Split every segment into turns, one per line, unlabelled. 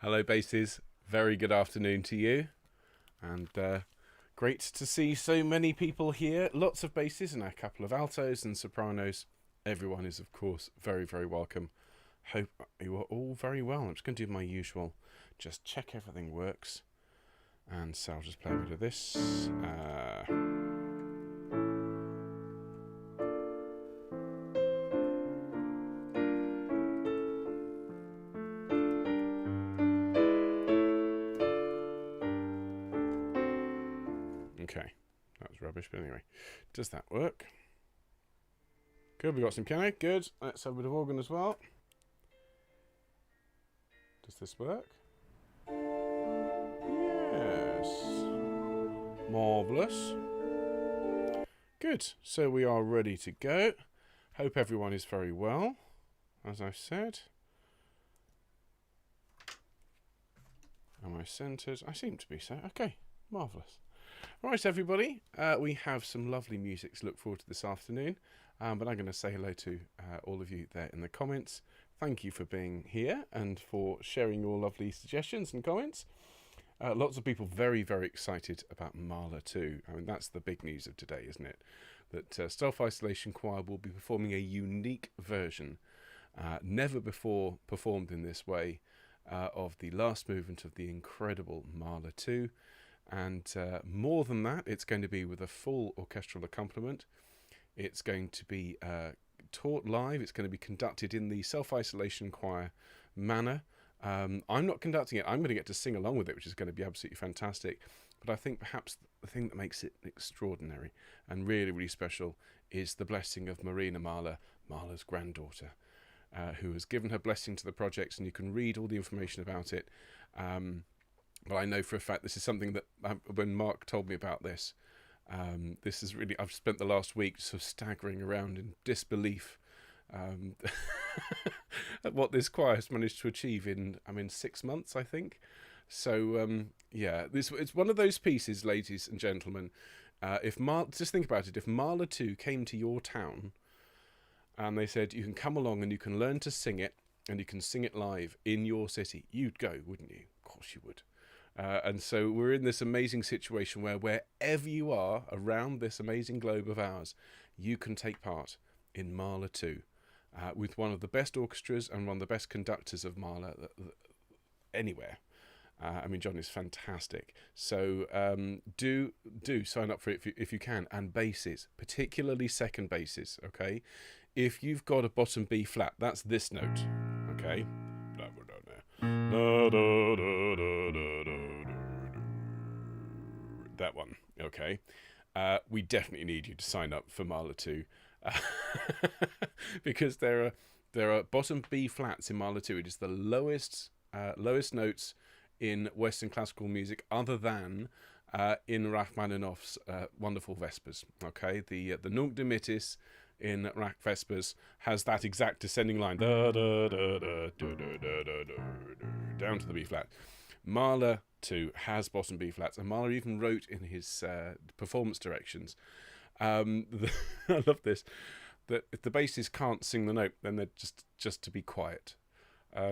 Hello, basses. Very good afternoon to you. And great to see so many people here. Lots of basses and a couple of altos and sopranos. Everyone is, of course, very, very welcome. Hope you are all very well. I'm just going to do my usual, just check everything works. And so I'll just play a bit of this. Okay, that was rubbish, but anyway. Does that work? Good, we got some piano. Good. Let's have a bit of organ as well. Does this work? Yes. Marvellous. Good. So we are ready to go. Hope everyone is very well, as I've said. Am I centred? I seem to be so. Okay, marvellous. Right, everybody, we have some lovely music to look forward to this afternoon, but I'm going to say hello to all of you there in the comments. Thank you for being here and for sharing your lovely suggestions and comments. Lots of people very, very excited about Mahler too. I mean, that's the big news of today, isn't it? That Self-Isolation Choir will be performing a unique version, never before performed in this way, of the last movement of the incredible Mahler 2. And more than that, it's going to be with a full orchestral accompaniment. It's going to be taught live. It's going to be conducted in the Self-Isolation Choir manner. I'm not conducting it. I'm going to get to sing along with it, which is going to be absolutely fantastic. But I think perhaps the thing that makes it extraordinary and really, really special is the blessing of Marina Mahler, Mahler's granddaughter, who has given her blessing to the project, and you can read all the information about it. But I know for a fact this is something that when Mark told me about this, this is really, I've spent the last week sort of staggering around in disbelief at what this choir has managed to achieve in 6 months, I think. So yeah, it's one of those pieces, ladies and gentlemen. Just think about it. If Mahler 2 came to your town and they said you can come along and you can learn to sing it and you can sing it live in your city, you'd go, wouldn't you? Of course you would. And so we're in this amazing situation where wherever you are around this amazing globe of ours, you can take part in Mahler 2 with one of the best orchestras and one of the best conductors of Mahler anywhere. John is fantastic. So do sign up for it if you can. And basses, particularly second basses, okay? If you've got a bottom B flat, that's this note, okay? That one, okay. We definitely need you to sign up for Mahler 2 because there are bottom B flats in Mahler 2. It is the lowest notes in Western classical music, other than in Rachmaninoff's wonderful Vespers. Okay, the Nunc Dimittis in Rach Vespers has that exact descending line, down to the B flat. Mahler 2 has bottom B flats, and Mahler even wrote in his performance directions, I love this, that if the basses can't sing the note, then they're just to be quiet.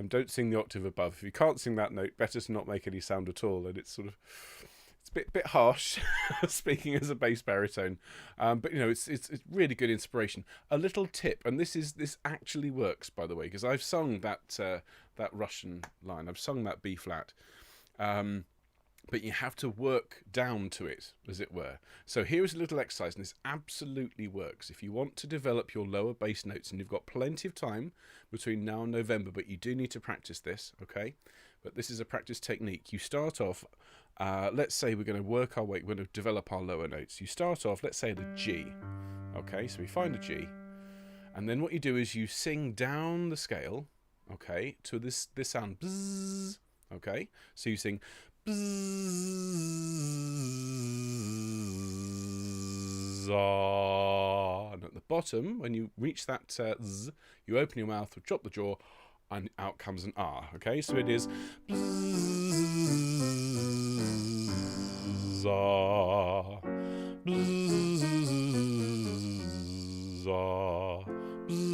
Don't sing the octave above. If you can't sing that note, better to not make any sound at all. And it's a bit harsh, speaking as a bass baritone, but it's really good inspiration. A little tip, and this actually works, by the way, because I've sung that Russian line. I've sung that B flat, but you have to work down to it, as it were. So here is a little exercise, and this absolutely works. If you want to develop your lower bass notes, and you've got plenty of time between now and November, but you do need to practice this, okay? But this is a practice technique. You start off, let's say we're going to work our way, we're going to develop our lower notes. You start off, let's say, at a G, okay? So we find a G, and then what you do is you sing down the scale, okay, to this sound, bzzz, okay? So you sing bzzz, and at the bottom, when you reach that z, you open your mouth, drop the jaw, and out comes an R, okay? So it is bzzz, bzzz, bzzz.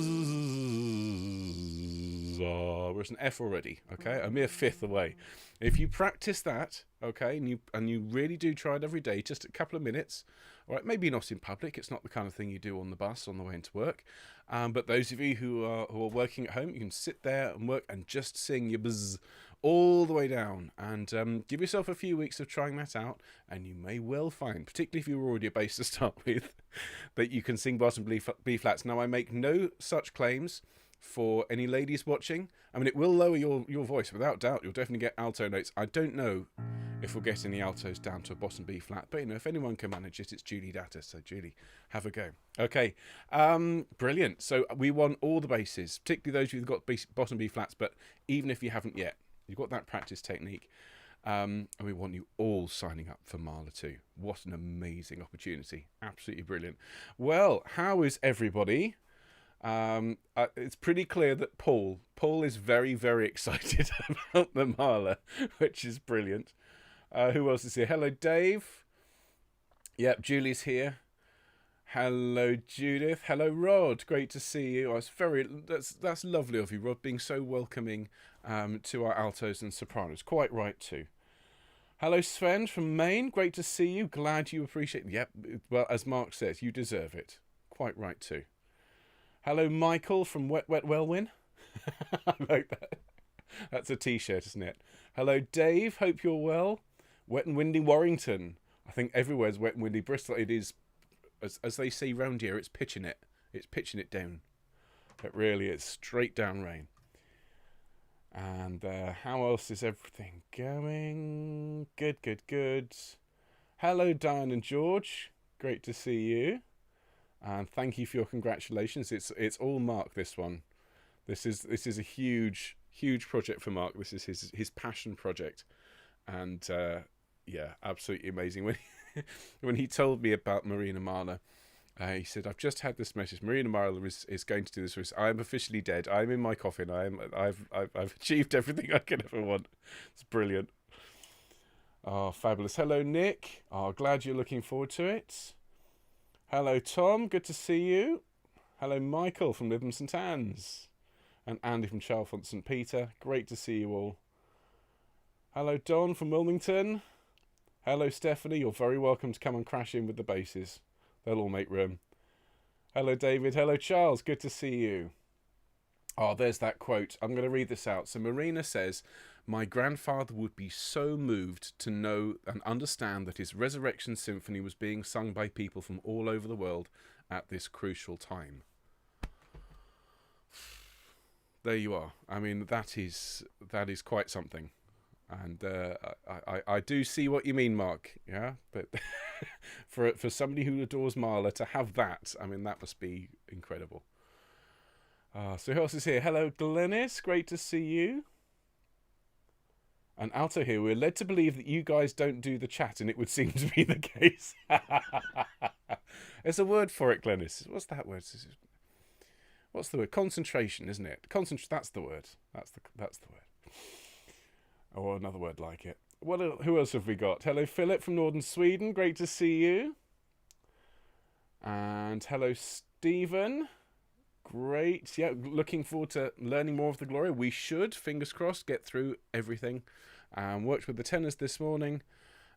We're is an F already, okay? A mere fifth away. If you practice that, okay, and you really do try it every day, just a couple of minutes, all right, maybe not in public, it's not the kind of thing you do on the bus on the way into work, but those of you who are working at home, you can sit there and work and just sing your buzz all the way down, and give yourself a few weeks of trying that out, and you may well find, particularly if you're already a bass to start with, that you can sing bottom B flats. Now, I make no such claims for any ladies watching. I mean, it will lower your voice, without doubt. You'll definitely get alto notes. I don't know if we'll get any altos down to a bottom B flat, but, you know, if anyone can manage it, it's Julie Datta. So, Julie, have a go. Okay, brilliant. So, we want all the basses, particularly those who've got bottom B flats, but even if you haven't yet, you've got that practice technique. And we want you all signing up for Mahler too. What an amazing opportunity. Absolutely brilliant. Well, how is everybody? It's pretty clear that Paul is very, very excited about the Mahler, which is brilliant. Who else is here? Hello, Dave. Yep, Julie's here. Hello, Judith. Hello, Rod. Great to see you. That's lovely of you, Rod, being so welcoming to our altos and sopranos. Quite right too. Hello, Sven from Maine. Great to see you. Glad you appreciate it. Yep, well, as Mark says, you deserve it. Quite right too. Hello, Michael from Wet Wellwyn. I like that. That's a T-shirt, isn't it? Hello, Dave. Hope you're well. Wet and windy Warrington. I think everywhere's wet and windy. Bristol, it is, as they say round here, it's pitching it. It's pitching it down. It really is. Straight down rain. And how else is everything going? Good, good, good. Hello, Diane and George. Great to see you. And thank you for your congratulations. It's all Mark, this one. This is a huge project for Mark. This is his passion project. And yeah, absolutely amazing. When he told me about Marina Mahler, he said, "I've just had this message. Marina Mahler is going to do this. I am officially dead. I'm in my coffin. I've achieved everything I could ever want." It's brilliant. Oh, fabulous. Hello, Nick. Oh, glad you're looking forward to it. Hello, Tom. Good to see you. Hello, Michael from Lytham St Anne's. And Andy from Chalfont St Peter. Great to see you all. Hello, Don from Wilmington. Hello, Stephanie. You're very welcome to come and crash in with the basses. They'll all make room. Hello, David. Hello, Charles. Good to see you. Oh, there's that quote. I'm going to read this out. So Marina says, "My grandfather would be so moved to know and understand that his Resurrection Symphony was being sung by people from all over the world at this crucial time." There you are. I mean, that is quite something. And I do see what you mean, Mark. Yeah, but for somebody who adores Mahler to have that, I mean, that must be incredible. So who else is here? Hello, Glennis. Great to see you. And Alto here. We're led to believe that you guys don't do the chat, and it would seem to be the case. There's a word for it, Glennis. What's that word? What's the word? Concentration, isn't it? That's the word. That's the word. Or another word like it. Who else have we got? Hello, Philip from Northern Sweden. Great to see you. And hello, Stephen. Great. Yeah, looking forward to learning more of the Gloria. We should, fingers crossed, get through everything. Worked with the tenors this morning.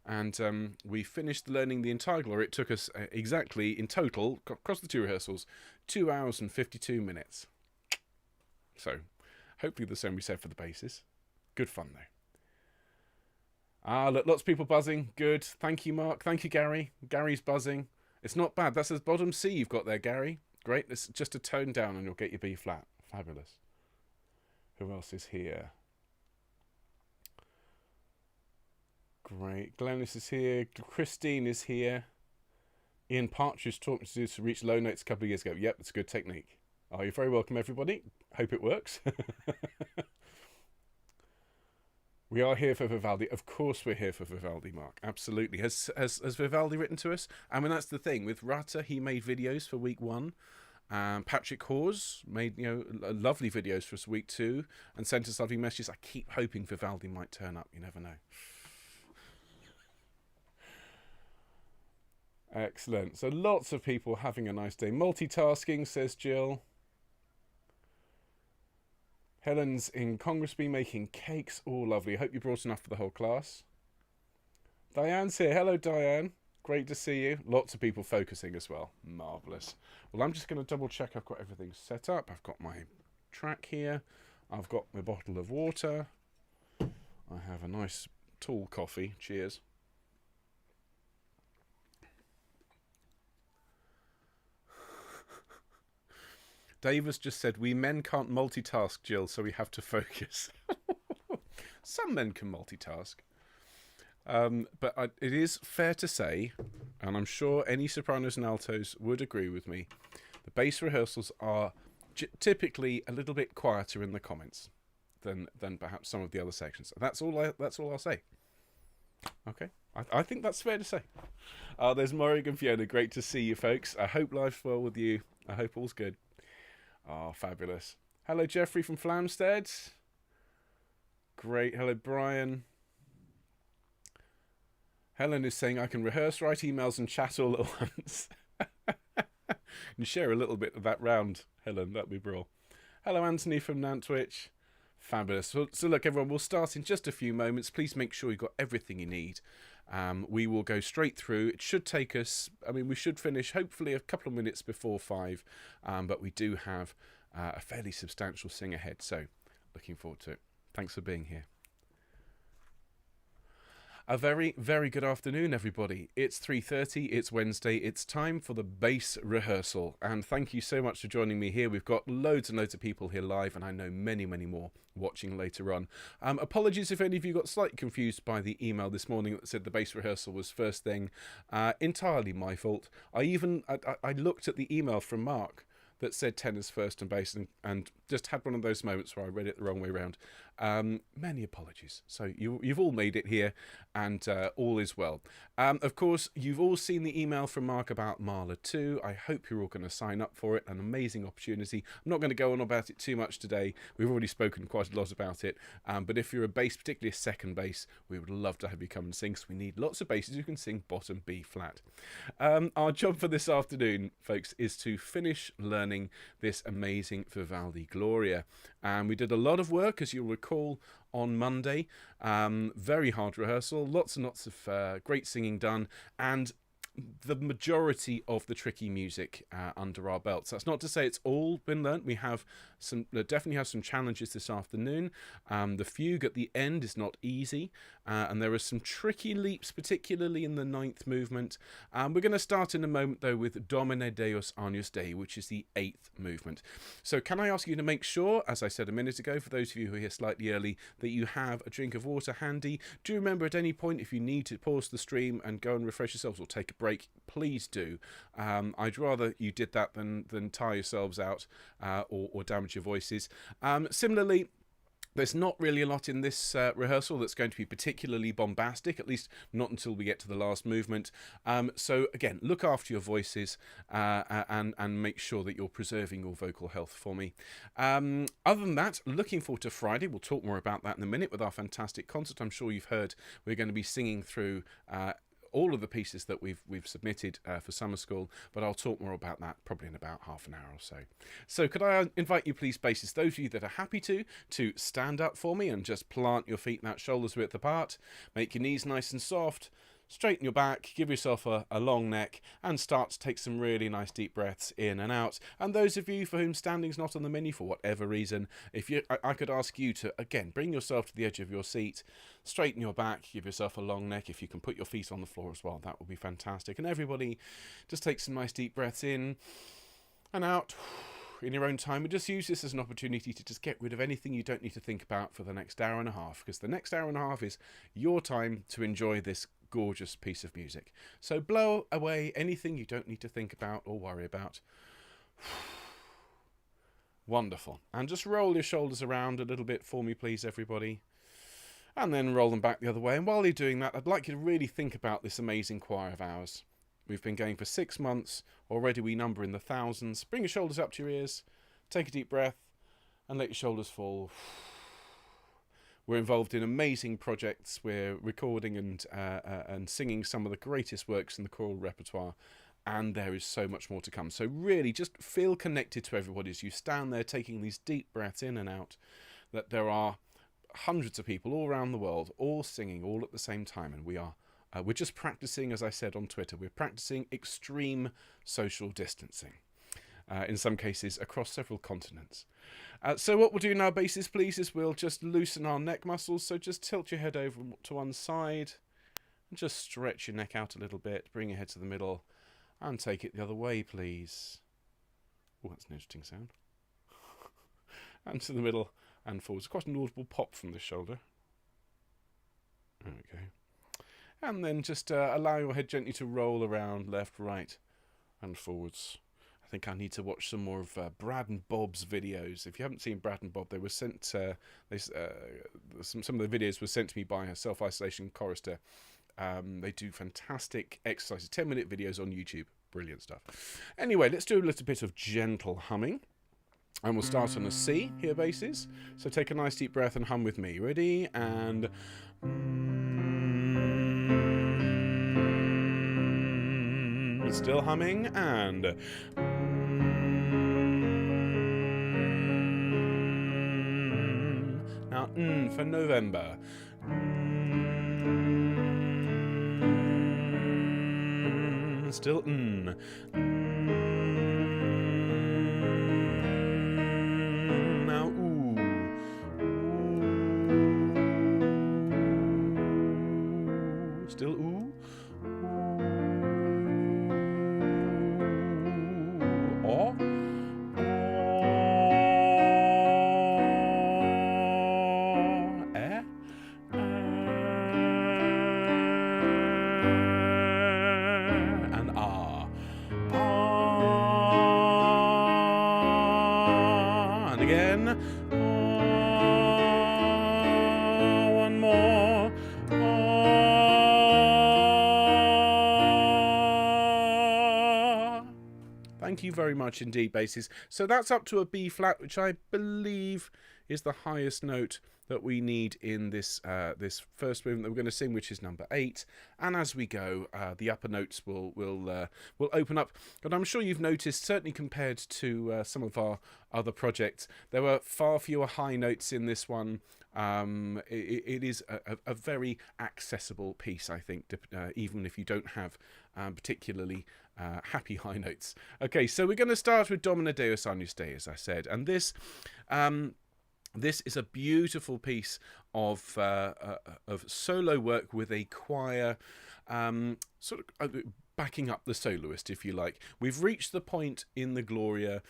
And we finished learning the entire Gloria. It took us exactly, in total, across the two rehearsals, 2 hours and 52 minutes. So, hopefully the same we said for the basses. Good fun, though. Look, lots of people buzzing. Good. Thank you, Mark. Thank you, Gary. Gary's buzzing. It's not bad. That's the bottom C you've got there, Gary. Great. It's just a tone down and you'll get your B flat. Fabulous. Who else is here? Great. Glennis is here. Christine is here. Ian Partridge taught me to reach low notes a couple of years ago. Yep, it's a good technique. Oh, you're very welcome, everybody. Hope it works. We are here for Vivaldi. Of course we're here for Vivaldi, Mark. Absolutely. Has Vivaldi written to us? I mean, that's the thing. With Rata, he made videos for week 1. Patrick Hawes made, lovely videos for us week 2 and sent us lovely messages. I keep hoping Vivaldi might turn up. You never know. Excellent. So lots of people having a nice day. Multitasking, says Jill. Helen's in Congressby making cakes. All lovely. Hope you brought enough for the whole class. Diane's here. Hello, Diane. Great to see you. Lots of people focusing as well. Marvellous. Well, I'm just going to double check I've got everything set up. I've got my track here. I've got my bottle of water. I have a nice tall coffee. Cheers. Dave has just said, we men can't multitask, Jill, so we have to focus. Some men can multitask. But it is fair to say, and I'm sure any sopranos and altos would agree with me, the bass rehearsals are typically a little bit quieter in the comments than perhaps some of the other sections. That's all I'll say. Okay, I think that's fair to say. There's Morrig and Fiona. Great to see you, folks. I hope life's well with you. I hope all's good. Oh, fabulous. Hello, Jeffrey from Flamstead. Great. Hello, Brian. Helen is saying I can rehearse, write emails and chat all at once. And share a little bit of that round, Helen. That'd be brilliant. Hello, Anthony from Nantwich. Fabulous. So look, everyone, we'll start in just a few moments. Please make sure you've got everything you need. We will go straight through. It should take us, we should finish hopefully a couple of minutes before 5, but we do have a fairly substantial sing ahead, so looking forward to it. Thanks for being here. A very, very good afternoon, everybody. It's 3:30, it's Wednesday, it's time for the bass rehearsal, and thank you so much for joining me here. We've got loads and loads of people here live, and I know many, many more watching later on. Apologies if any of you got slightly confused by the email this morning that said the bass rehearsal was first thing. Entirely my fault. I looked at the email from Mark that said tenors first and bass, and just had one of those moments where I read it the wrong way around. Many apologies. So you've all made it here, and all is well. Of course, you've all seen the email from Mark about Mahler 2. I hope you're all going to sign up for it. An amazing opportunity. I'm not going to go on about it too much today. We've already spoken quite a lot about it. But if you're a bass, particularly a second bass, we would love to have you come and sing, because we need lots of basses who can sing bottom B flat. Our job for this afternoon, folks, is to finish learning this amazing Vivaldi Gloria. And we did a lot of work, as you'll recall, on Monday. Very hard rehearsal, lots and lots of great singing done, and the majority of the tricky music under our belts. That's not to say it's all been learnt. We have definitely have some challenges this afternoon. The fugue at the end is not easy, and there are some tricky leaps, particularly in the 9th movement. We're going to start in a moment, though, with Domine Deus Agnus Dei, which is the 8th movement. So can I ask you to make sure, as I said a minute ago, for those of you who are here slightly early, that you have a drink of water handy. Do remember at any point, if you need to pause the stream and go and refresh yourselves or take a break, please do. I'd rather you did that than tire yourselves out or damage your voices. Similarly, there's not really a lot in this rehearsal that's going to be particularly bombastic, at least not until we get to the last movement. So again, look after your voices and make sure that you're preserving your vocal health for me. Other than that, looking forward to Friday. We'll talk more about that in a minute with our fantastic concert. I'm sure you've heard we're going to be singing through all of the pieces that we've submitted for summer school, but I'll talk more about that probably in about half an hour or so. So could I invite you, please, bassists, those of you that are happy to stand up for me and just plant your feet that shoulders width apart, make your knees nice and soft, straighten your back, give yourself a long neck, and start to take some really nice deep breaths in and out. And those of you for whom standing's not on the menu for whatever reason, I could ask you to, again, bring yourself to the edge of your seat, straighten your back, give yourself a long neck. If you can put your feet on the floor as well, that would be fantastic. And everybody, just take some nice deep breaths in and out in your own time. And just use this as an opportunity to just get rid of anything you don't need to think about for the next hour and a half, because the next hour and a half is your time to enjoy this gorgeous piece of music. So blow away anything you don't need to think about or worry about. Wonderful. And just roll your shoulders around a little bit for me, please, everybody. And then roll them back the other way. And while you're doing that, I'd like you to really think about this amazing choir of ours. We've been going for 6 months. Already we number in the thousands. Bring your shoulders up to your ears. Take a deep breath and let your shoulders fall. We're involved in amazing projects. We're recording and singing some of the greatest works in the choral repertoire, and there is so much more to come. So really just feel connected to everybody as you stand there taking these deep breaths in and out. that there are hundreds of people all around the world, all singing, all at the same time, and we're just practicing, as I said on Twitter, we're practicing extreme social distancing. In some cases across several continents. So what we'll do now, basses please, is we'll just loosen our neck muscles. So just tilt your head over to one side and just stretch your neck out a little bit. Bring your head to the middle and take it the other way, please. Oh, that's an interesting sound. And to the middle and forwards. Quite an audible pop from the shoulder. There we go. And then just allow your head gently to roll around left, right and forwards. I think I need to watch some more of Brad and Bob's videos. If you haven't seen Brad and Bob, they were sent. Some of the videos were sent to me by a self-isolation chorister. They do fantastic exercises, 10-minute videos on YouTube. Brilliant stuff. Anyway, let's do a little bit of gentle humming. And we'll start on a C here, basses. So take a nice deep breath and hum with me. Ready? And... still humming, and now for November. Still now ooh. Still ooh. One more. Thank you very much indeed, basses. So that's up to a B flat, which I believe is the highest note that we need in this this first movement that we're going to sing, which is number 8. And as we go, the upper notes will open up. But I'm sure you've noticed, certainly compared to some of our other projects, there were far fewer high notes in this one. It is a very accessible piece, I think, even if you don't have particularly happy high notes. Okay, so we're going to start with Domine Deus Agnus Dei, as I said, and this is a beautiful piece of solo work with a choir, sort of backing up the soloist, if you like. We've reached the point in the Gloria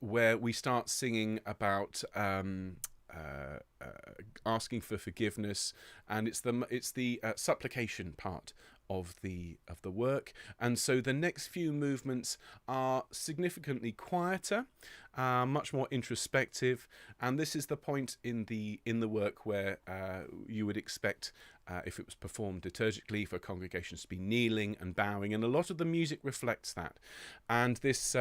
where we start singing about asking for forgiveness, and it's the supplication part of the work, and so the next few movements are significantly quieter, much more introspective, and this is the point in the work where you would expect, if it was performed liturgically, for congregations to be kneeling and bowing, and a lot of the music reflects that. And this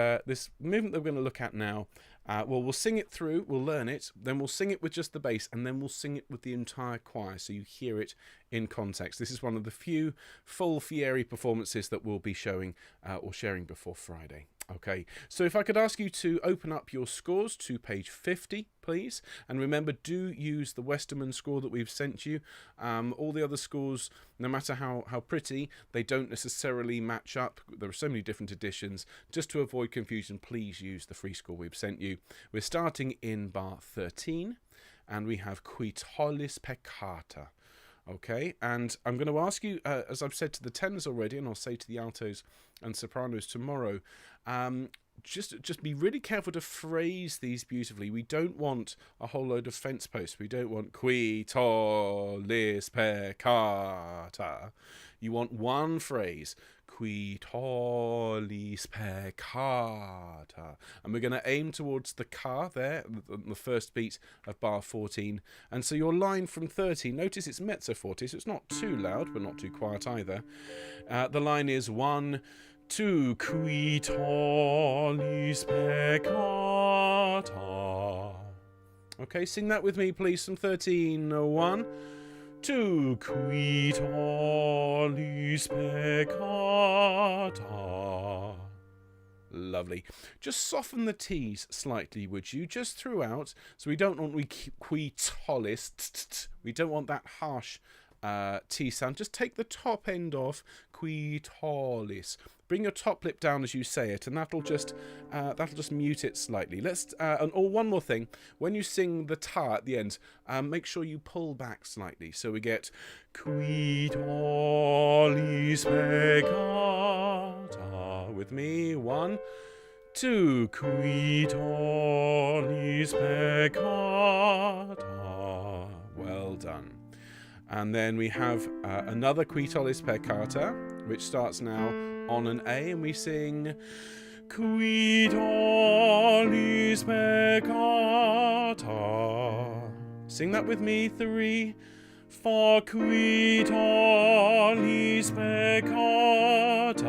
movement that we're going to look at now, well, we'll sing it through, we'll learn it, then we'll sing it with just the bass, and then we'll sing it with the entire choir, so you hear it in context. This is one of the few full Fieri performances that we'll be showing or sharing before Friday. Okay, so if I could ask you to open up your scores to page 50, please. And remember, do use the Westerman score that we've sent you. All the other scores, no matter how pretty, they don't necessarily match up. There are so many different editions. Just to avoid confusion, please use the free score we've sent you. We're starting in bar 13, and we have Qui Tollis peccata. Okay, and I'm going to ask you, as I've said to the tenors already, and I'll say to the altos and sopranos tomorrow, just be really careful to phrase these beautifully. We don't want a whole load of fence posts. We don't want Qui Tollis peccata. You want one phrase, Qui Tollis peccata. And we're going to aim towards the ca there, the first beat of bar 14. And so your line from 13, notice it's mezzo forte, so it's not too loud, but not too quiet either. The line is 1, 2, Qui Tollis peccata. Okay, sing that with me, please, from 13. 1, 2, Qui Tollis peccata. Lovely. Just soften the T's slightly, would you? Just throughout. So we don't want Qui Tollis. We don't want that harsh T sound. Just take the top end off. Qui Tollis. Bring your top lip down as you say it, and that'll just mute it slightly. Let's one more thing. When you sing the ta at the end, make sure you pull back slightly. So we get Qui Tollis peccata. With me, 1, 2. Qui Tollis peccata. Well done. And then we have another Qui Tollis peccata, which starts now on an A, and we sing Qui Tollis peccata. Sing that with me, 3. For Qui Tollis peccata.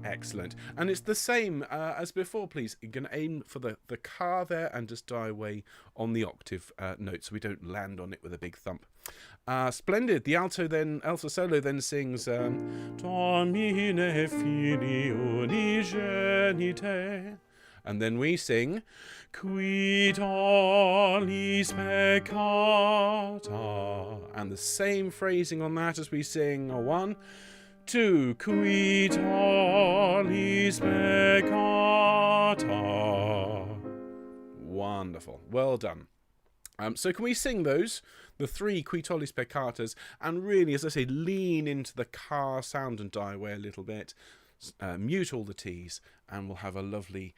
Excellent. And it's the same as before, please. You're going to aim for the car there and just die away on the octave note so we don't land on it with a big thump. Splendid. The alto solo then sings Domine Fili Unigenite. And then we sing Qui Tollis peccata. And the same phrasing on that as we sing 1, 2. Qui Tollis peccata. Wonderful. Well done. So can we sing those, the 3 Qui Tollis peccatas, and really, as I say, lean into the car sound and die away a little bit, mute all the T's, and we'll have a lovely,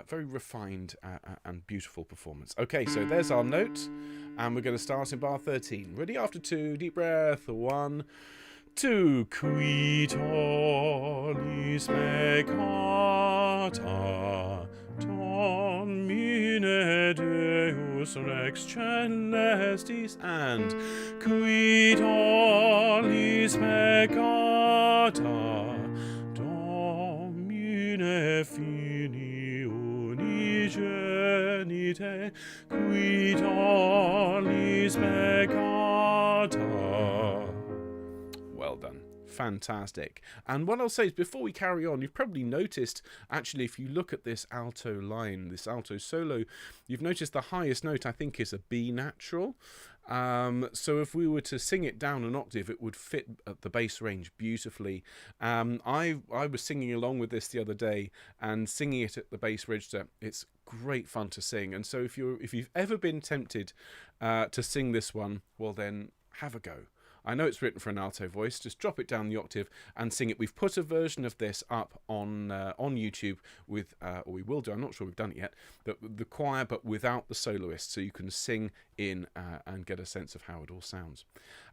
very refined and beautiful performance. Okay, so there's our note, and we're going to start in bar 13. Ready? After 2, deep breath, 1, 2. Qui Tollis peccata, Domine Deus Rex Celestis, and Qui Tollis peccata, Domine Fili Unigenite, Qui Tollis peccata. Well done. Fantastic. And what I'll say is, before we carry on, you've probably noticed, actually, if you look at this alto line, this alto solo, you've noticed the highest note, I think, is a B natural. So if we were to sing it down an octave, it would fit at the bass range beautifully. I was singing along with this the other day, and singing it at the bass register, it's great fun to sing. And so if you've ever been tempted to sing this one, well then have a go. I know it's written for an alto voice. Just drop it down the octave and sing it. We've put a version of this up on YouTube with, or we will do. I'm not sure we've done it yet. The choir, but without the soloist, so you can sing in and get a sense of how it all sounds.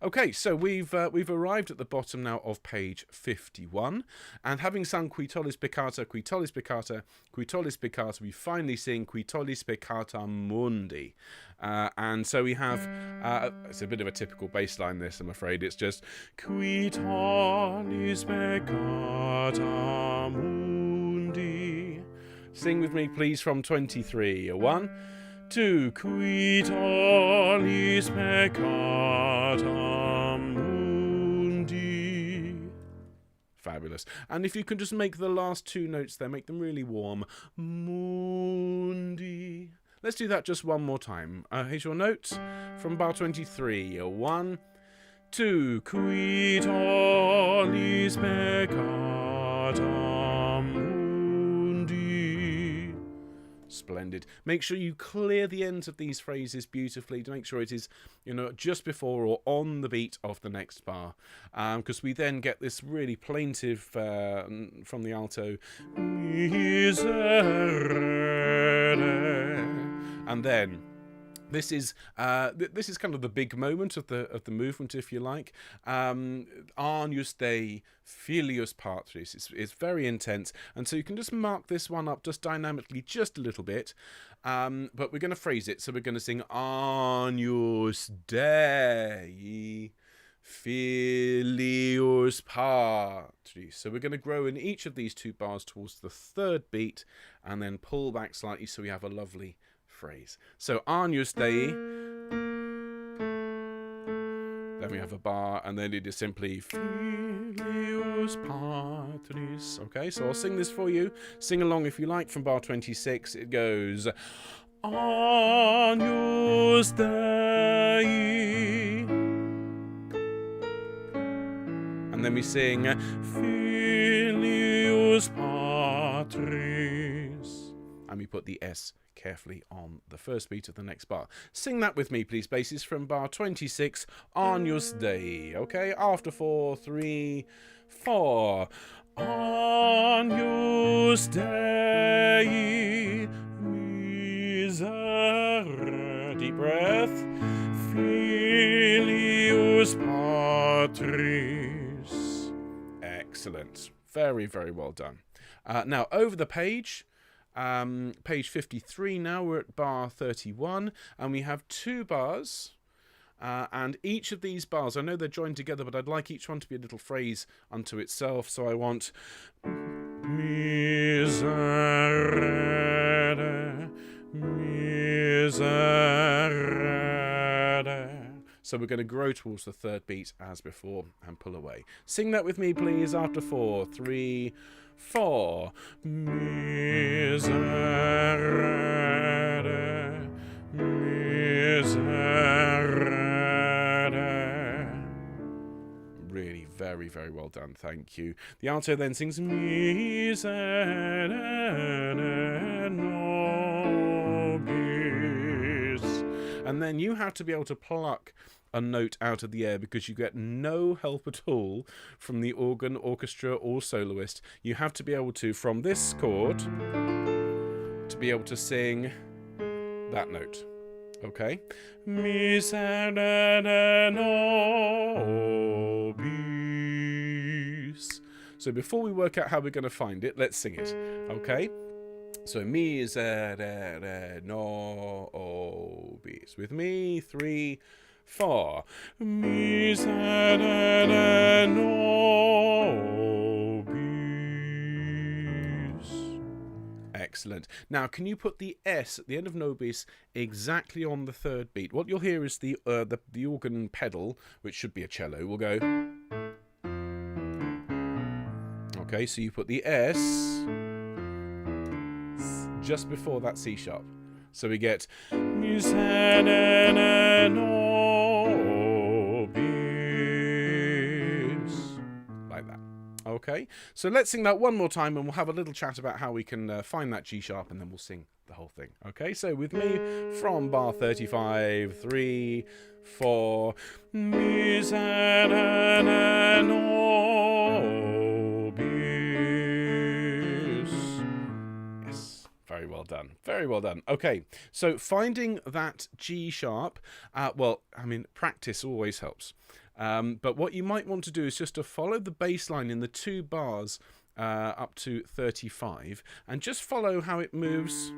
Okay, so we've arrived at the bottom now of page 51, and having sung Qui Tollis peccata, Qui Tollis peccata, Qui Tollis peccata, we finally sing Qui Tollis peccata mundi. And so we have, it's a bit of a typical bass line this, I'm afraid. It's just Qui Tollis peccata mundi. Sing with me, please, from 23. 1, 2. Qui Tollis peccata mundi. Fabulous. And if you can just make the last 2 notes there, make them really warm. Mundi. Let's do that just one more time. Here's your notes from bar 23. 1, 2. Qui Tollis peccata mundi. Splendid. Make sure you clear the ends of these phrases beautifully to make sure it is, just before or on the beat of the next bar. Because we then get this really plaintive from the alto. And then this is kind of the big moment of the movement, if you like. Agnus Dei Filius Patris. It's very intense, and so you can just mark this one up just dynamically, just a little bit. But we're going to phrase it, so we're going to sing Agnus Dei Filius Patris. So we're going to grow in each of these 2 bars towards the 3rd beat, and then pull back slightly so we have a lovely phrase. So Agnus Dei. we have a bar, and then it is simply Filius Patris. Okay, so I'll sing this for you. Sing along if you like from bar 26. It goes Agnus Dei. And then we sing Filius Patris. And we put the S carefully on the first beat of the next bar. Sing that with me, please, basses, from bar 26, Agnus Dei. Okay, after 4, 3, 4. Agnus Dei, miserere, deep breath, Filius Patris. Excellent. Very, very well done. Now, over the page, page 53 now, we're at bar 31, and we have 2 bars, and each of these bars, I know they're joined together, but I'd like each one to be a little phrase unto itself, so I want miserere, miserere. So we're going to grow towards the third beat as before and pull away. Sing that with me, please, after 4, 3, 4. Miserere, miserere. Really, very, very well done. Thank you. The alto then sings Miserere nobis. And then you have to be able to pluck a note out of the air, because you get no help at all from the organ, orchestra, or soloist. You have to be able to, from this chord, to be able to sing that note. Okay? Miserere nobis. So before we work out how we're going to find it, let's sing it. Okay? So miserere nobis. With me, 3, 4. Miserere nobis. Excellent. Now, can you put the S at the end of nobis exactly on the third beat? What you'll hear is the organ pedal, which should be a cello, will go. Okay, so you put the S just before that C sharp. So we get Miserere nobis. Like that. Okay, so let's sing that one more time, and we'll have a little chat about how we can find that G sharp, and then we'll sing the whole thing. Okay, so with me from bar 35, 3, 4. Miserere nobis. Yes, very well done. Very well done. Okay, so finding that G sharp, well, I mean, practice always helps. But what you might want to do is just to follow the bass line in the 2 bars up to 35, and just follow how it moves.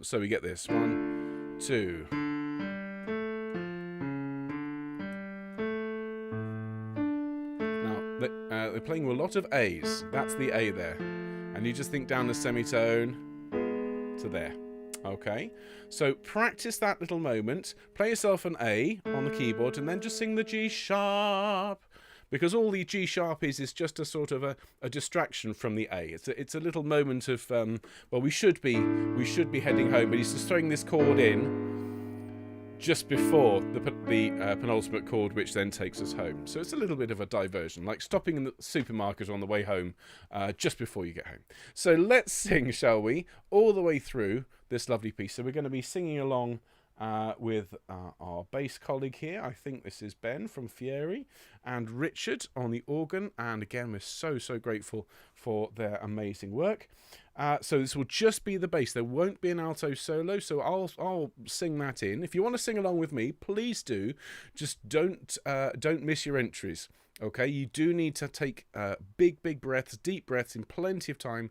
So we get this 1, 2. Now they're playing with a lot of A's. That's the A there, and you just think down the semitone to there. Okay, so practice that little moment, play yourself an A on the keyboard, and then just sing the G sharp, because all the G sharp is just a sort of a distraction from the A. It's a little moment of well, we should be heading home, but he's just throwing this chord in just before the penultimate chord, which then takes us home. So it's a little bit of a diversion, like stopping in the supermarket on the way home just before you get home. So let's sing, shall we, all the way through this lovely piece. So we're going to be singing along with our bass colleague here. I think this is Ben from Fieri, and Richard on the organ. And again, we're so grateful for their amazing work. So this will just be the bass. There won't be an alto solo, so I'll sing that in. If you want to sing along with me, please do. Just don't miss your entries. Okay, you do need to take big breaths, deep breaths in plenty of time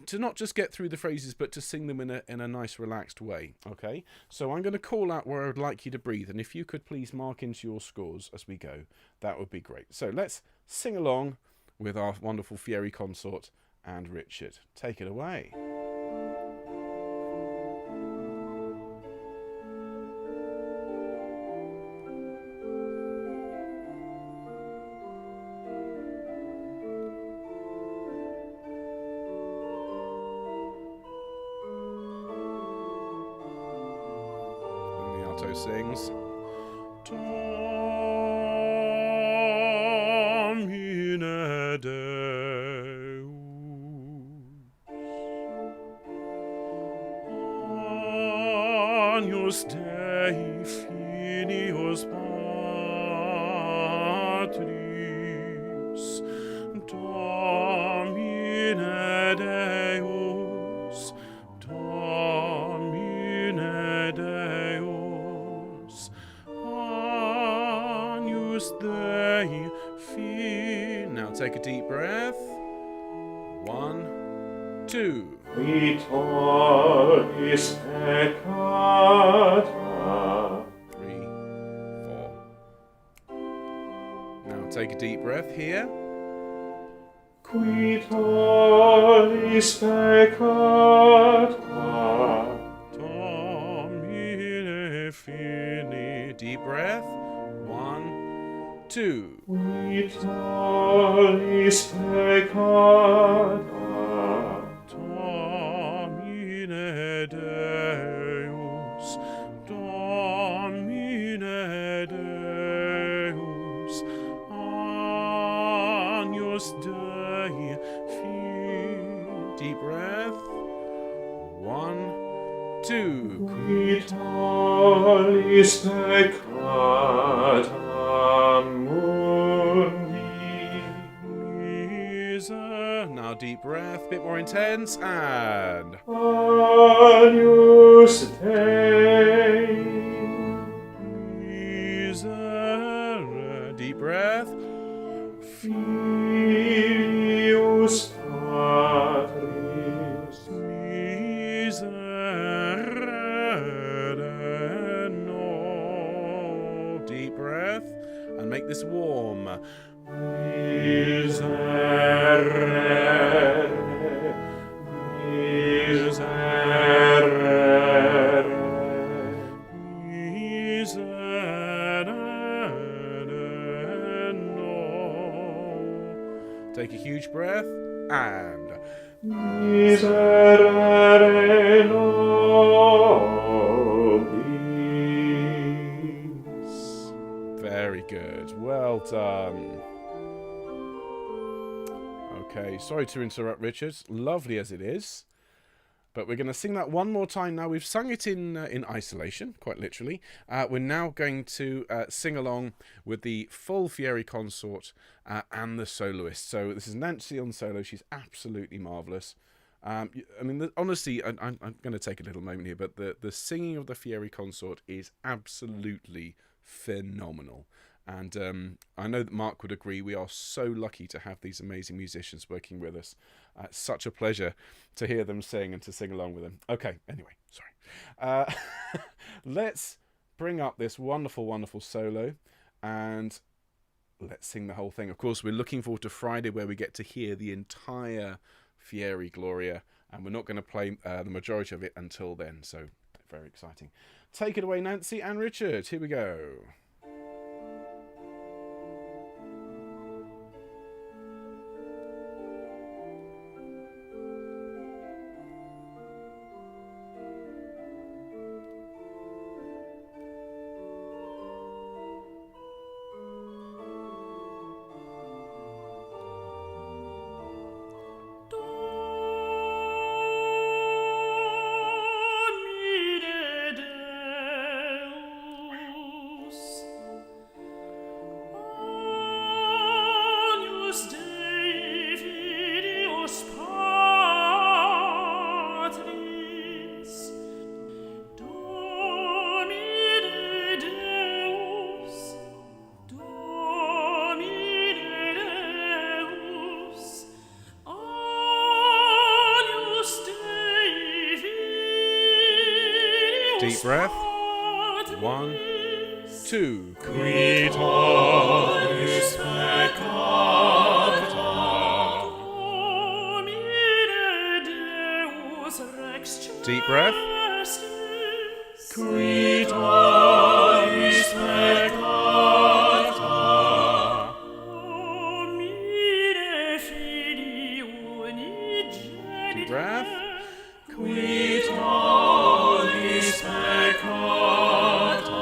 to not just get through the phrases, but to sing them in a nice, relaxed way. Okay, so I'm going to call out where I would like you to breathe, and if you could please mark into your scores as we go, that would be great. So let's sing along with our wonderful Fieri consort and Richard. Take it away. alto sings. Domine Deus. Agnus Dei Filius Patris. Domine Deus. Domine Deus. Agnus Dei Fili. Now take a deep breath. 1, 2.
Qui Tollis peccata.
3, 4. Now take a deep breath here.
Qui Tollis peccata.
Domine Fili. Deep breath. 1, 2.
Qui Tollis peccata.
Domine Deus, Domine Deus, Agnus Dei Fili. Deep breath. 1, 2.
Qui Tollis peccata mundi.
Now deep breath, bit more intense, and
Agnus Dei.
deep breath.
Filius Patris.
Deep breath, and make this warm. Take a huge breath and
Miserere nobis.
very good. Well done. Okay, sorry to interrupt, Richard. Lovely as it is. But we're going to sing that one more time now. We've sung it in isolation, quite literally. We're now going to sing along with the full Fieri consort and the soloist. So this is Nancy on solo. She's absolutely marvellous. I mean, honestly, I'm going to take a little moment here, but the singing of the Fieri consort is absolutely phenomenal. And I know that Mark would agree. We are so lucky to have these amazing musicians working with us. It's such a pleasure to hear them sing and to sing along with them. Okay, anyway, sorry. Let's bring up this wonderful, wonderful solo and let's sing the whole thing. Of course, we're looking forward to Friday where we get to hear the entire Fieri Gloria, and we're not going to play the majority of it until then, so very exciting. Take it away, Nancy and Richard. Here we go. Deep breath. 1, 2.
Qui Tollis peccata.
Deep breath.
Qui Tollis peccata.
Deep breath.
Qui Tollis peccata.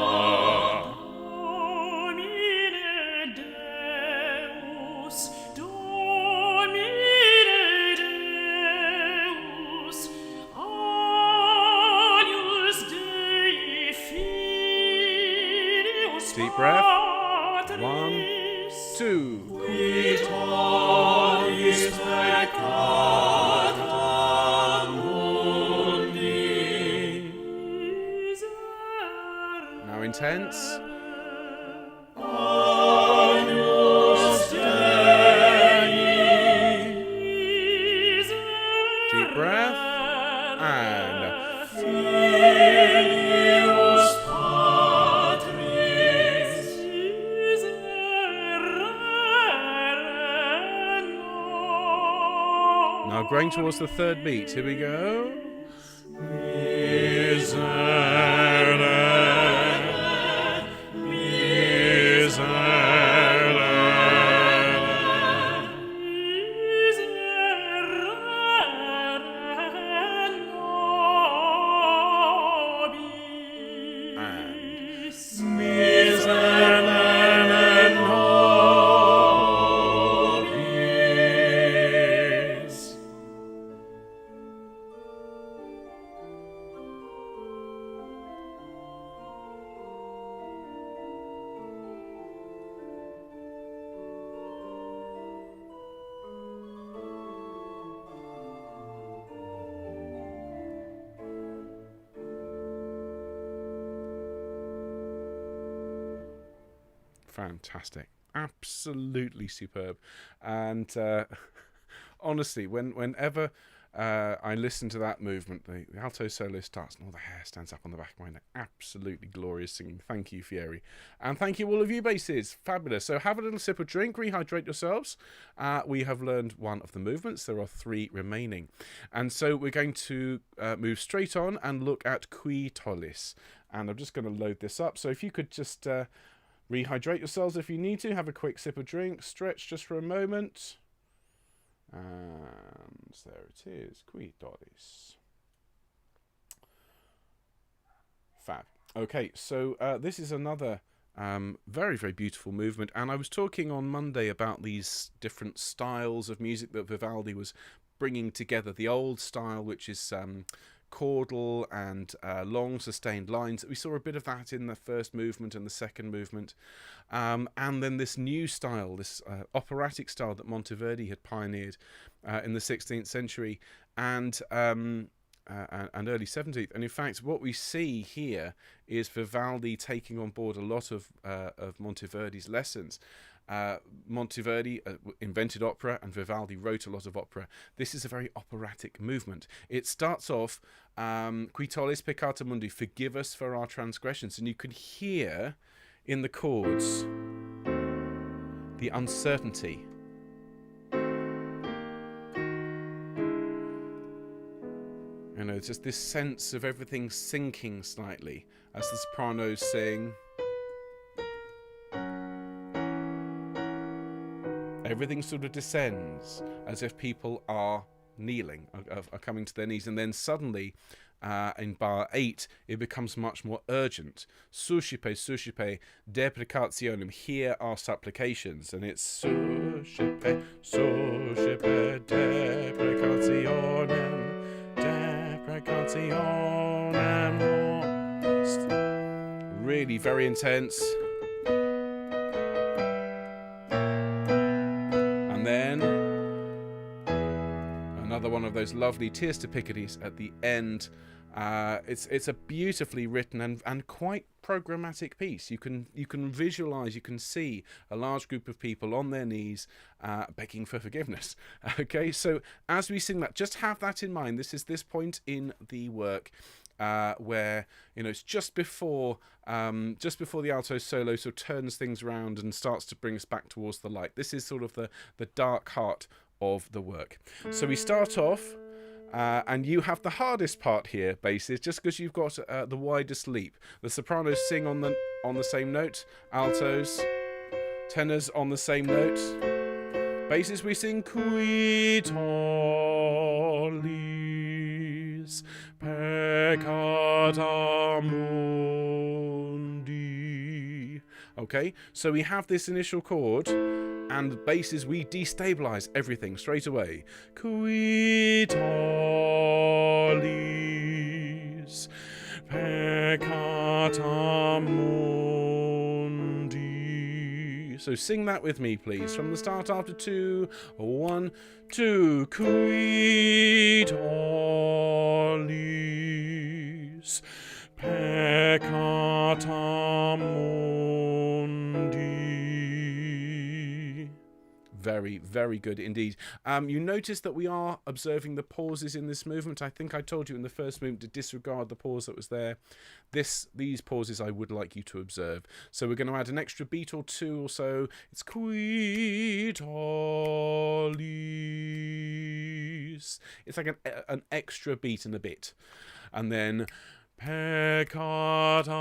Deep breath. 1, 2.
Qui Tollis peccata mundi.
Now intense.
Agnus Dei.
Deep breath. And
Filius Patris.
now going towards the third beat. Here we go.
Miserere, miserere,
And
miserere nobis.
fantastic. Absolutely superb. And honestly, whenever I listen to that movement, the alto solo starts and all the hair stands up on the back of my neck. Absolutely glorious singing. Thank you, Fieri. And thank you all of you basses. Fabulous. So have a little sip of drink, rehydrate yourselves. We have learned one of the movements. There are 3 remaining. And so we're going to move straight on and look at Qui Tollis. And I'm just going to load this up. So if you could just rehydrate yourselves if you need to. Have a quick sip of drink. Stretch just for a moment. And there it is, Qui Tollis. Fab. Okay, so this is another very, very beautiful movement. And I was talking on Monday about these different styles of music that Vivaldi was bringing together. The old style, which is chordal and long sustained lines. We saw a bit of that in the first movement and the second movement, and then this new style, this operatic style that Monteverdi had pioneered in the 16th century and early 17th. And in fact, what we see here is Vivaldi taking on board a lot of Monteverdi's lessons. Monteverdi invented opera and Vivaldi wrote a lot of opera. This is a very operatic movement. It starts off, Qui Tollis peccata mundi, forgive us for our transgressions. And you can hear in the chords the uncertainty. You know, it's just this sense of everything sinking slightly as the sopranos sing. Everything sort of descends as if people are kneeling, are coming to their knees. And then suddenly, in bar 8, it becomes much more urgent. Suscipe, deprecationem, hear our supplications. And it's suscipe, deprecationem. Really very intense. Then another one of those lovely tierce to Picardis at the end. It's a beautifully written and quite programmatic piece. You can visualize, you can see a large group of people on their knees begging for forgiveness. Okay, so as we sing that, just have that in mind. This is this point in the work where, you know, it's just before the alto solo sort of turns things around and starts to bring us back towards the light. This is sort of the dark heart of the work. So we start off, and you have the hardest part here, basses, just because you've got the widest leap. The sopranos sing on the same note, altos, tenors on the same note. Basses we sing Qui Tollis peccata mundi. Okay, so we have this initial chord, and the basses we destabilize everything straight away. Qui Tollis peccata mundi. So sing that with me, please. From the start after 2. 1, 2. Qui Tollis peccata mundi. Very, very good indeed. You notice that we are observing the pauses in this movement. I think I told you in the first movement to disregard the pause that was there. These pauses I would like you to observe. So we're going to add an extra beat or 2 or so. It's Qui Tollis. It's like an extra beat and a bit. And then peccata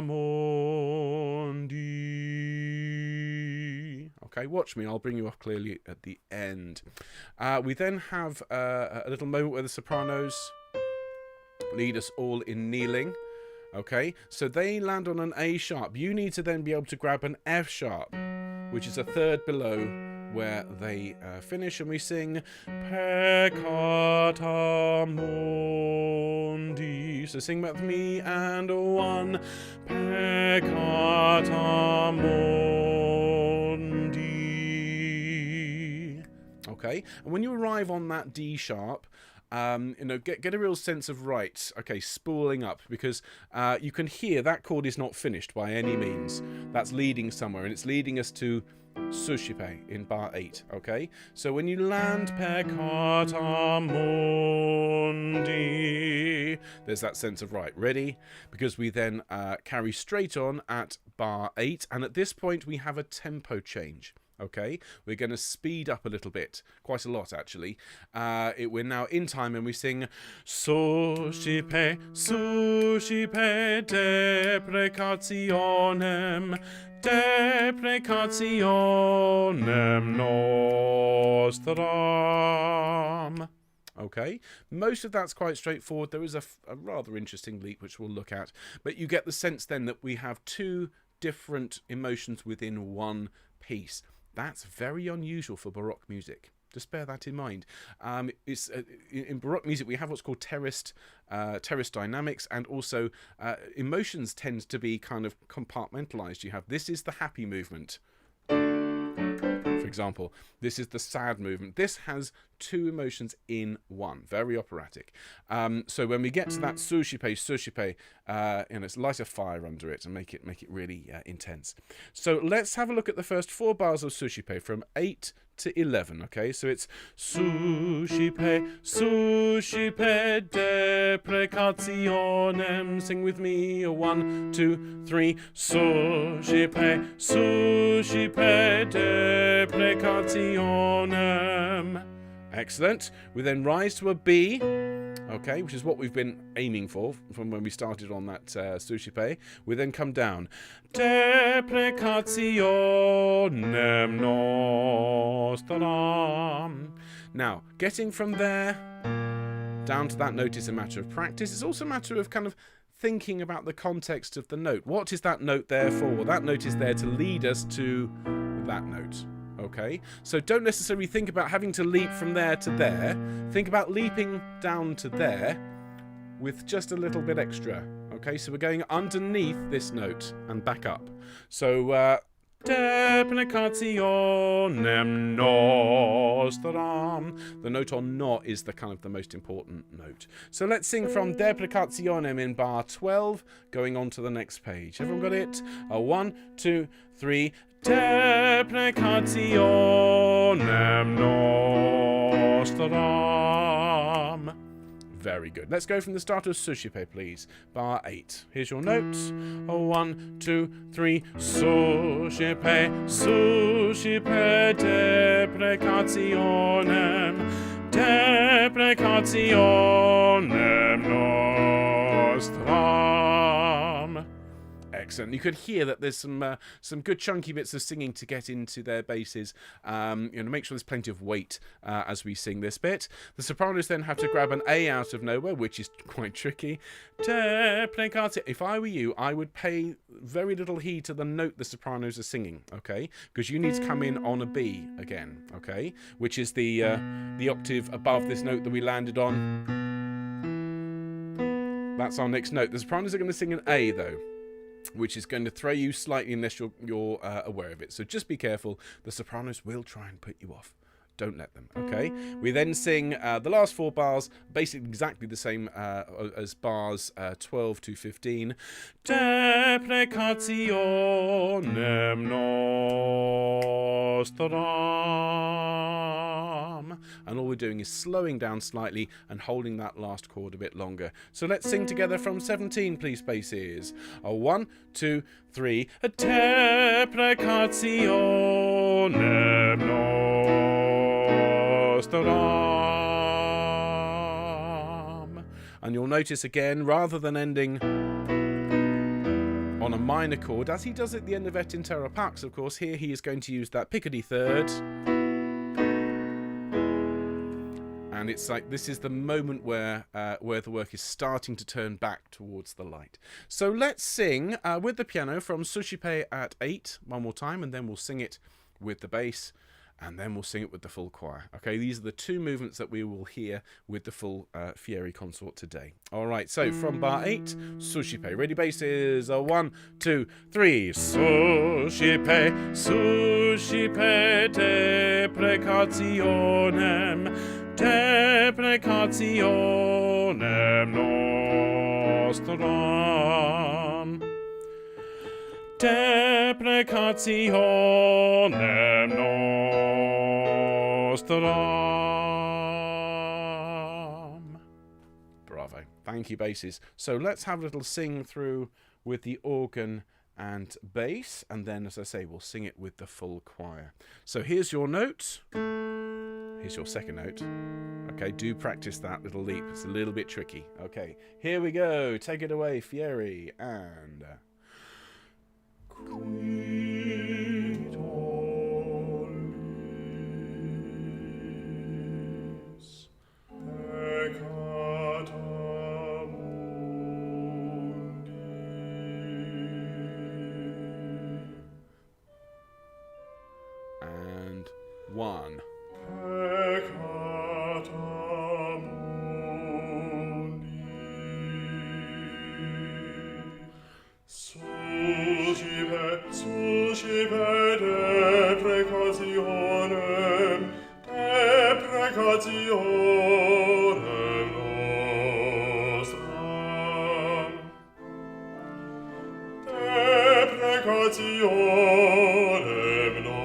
mundi. Okay, watch me. I'll bring you up clearly at the end. We then have a little moment where the sopranos lead us all in kneeling. Okay, so they land on an A sharp. You need to then be able to grab an F sharp, which is a third below where they finish, and we sing peccata mundi. So sing back with me, and 1 peccata mundi. Okay, and when you arrive on that D sharp, get a real sense of right. Okay, spooling up, because you can hear that chord is not finished by any means. That's leading somewhere, and it's leading us to Suscipe in bar 8. Okay, so when you land peccata mundi, there's that sense of right. Ready? Because we then carry straight on at bar 8, and at this point we have a tempo change. Okay, we're going to speed up a little bit, quite a lot actually. We're now in time, and we sing Suscipe, suscipe deprecationem, deprecationem nostram. Okay, most of that's quite straightforward. There is a rather interesting leap which we'll look at, but you get the sense then that we have 2 different emotions within one piece. That's very unusual for Baroque music. Just bear that in mind. In Baroque music, we have what's called terraced dynamics, and also emotions tend to be kind of compartmentalized. You have, this is the happy movement, for example. This is the sad movement. This has 2 emotions in one. Very operatic. So when we get to that suscipe, let's light a fire under it and make it really intense. So let's have a look at the first 4 bars of suscipe from 8 to 11. Okay, so it's suscipe, suscipe deprecationem. Sing with me. 1, 2, 3. Suscipe, suscipe deprecationem. Excellent. We then rise to a B, okay, which is what we've been aiming for from when we started on that suscipe. We then come down. Deprecationem nostram. Now, getting from there down to that note is a matter of practice. It's also a matter of kind of thinking about the context of the note. What is that note there for? Well, that note is there to lead us to that note. Okay, so don't necessarily think about having to leap from there to there. Think about leaping down to there with just a little bit extra. Okay, so we're going underneath this note and back up. So deprecationem nostram. The note on no is the kind of the most important note. So let's sing from deprecationem in bar 12, going on to the next page. Everyone got it? 1, 2, 3. Deprecationem nostram. Very good. Let's go from the start of suscipe, please. Bar 8. Here's your notes. 1, 2, 3. Suscipe, suscipe deprecationem, deprecationem nostram. Excellent. You could hear that there's some good chunky bits of singing to get into their basses. Make sure there's plenty of weight as we sing this bit. The sopranos then have to grab an A out of nowhere, which is quite tricky. If I were you, I would pay very little heed to the note the sopranos are singing, okay? Because you need to come in on a B again, okay? Which is the octave above this note that we landed on. That's our next note. The sopranos are going to sing an A, though. which is going to throw you slightly unless you're aware of it. So just be careful. The sopranos will try and put you off. Don't let them, okay? We then sing the last 4 bars, basically exactly the same as bars 12 to 15. Deprecationem nostram. And all we're doing is slowing down slightly and holding that last chord a bit longer. So let's sing together from 17, please, spaces. 1, 2, 3. Deprecationem nostram. And you'll notice again, rather than ending on a minor chord, as he does at the end of Et in Terra Pax, of course, here he is going to use that picardy third. And it's like this is the moment where the work is starting to turn back towards the light. So let's sing with the piano from Suscipe at 8 one more time, and then we'll sing it with the bass. And then we'll sing it with the full choir. Okay, these are the 2 movements that we will hear with the full Fieri consort today. All right, so from bar 8, Suscipe. Ready, basses. 1, 2, 3. Suscipe, suscipe, deprecationem, deprecationem nostram. Deprecationem nostram. Bravo. Thank you, basses. So let's have a little sing through with the organ and bass, and then, as I say, we'll sing it with the full choir. So here's your note. Here's your second note. Okay, do practice that little leap. It's a little bit tricky. Okay, here we go. Take it away, Fieri, and... Qui Tollis, peccata mundi. And 1. Peccata mundi. Suscipe deprecationem, deprecationem nostram. Deprecationem nostram.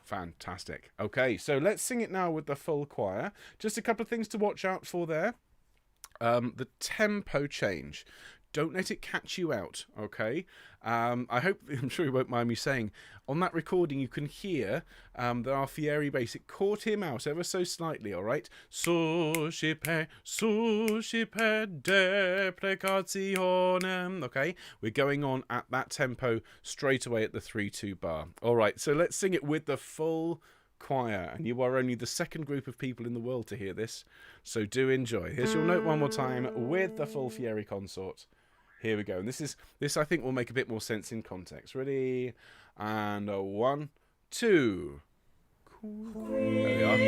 Fantastic. Okay, so let's sing it now with the full choir. Just a couple of things to watch out for there. The tempo change. Don't let it catch you out, okay? I'm sure you won't mind me saying, on that recording you can hear that our Fieri bass, it caught him out ever so slightly, all right? Suscipe, suscipe, deprecationem, okay? We're going on at that tempo straight away at the 3-2 bar. All right, so let's sing it with the full choir, and you are only the second group of people in the world to hear this, so do enjoy. Here's your note one more time with the full Fieri consort. Here we go, and this I think will make a bit more sense in context. Ready, and 1, 2. There we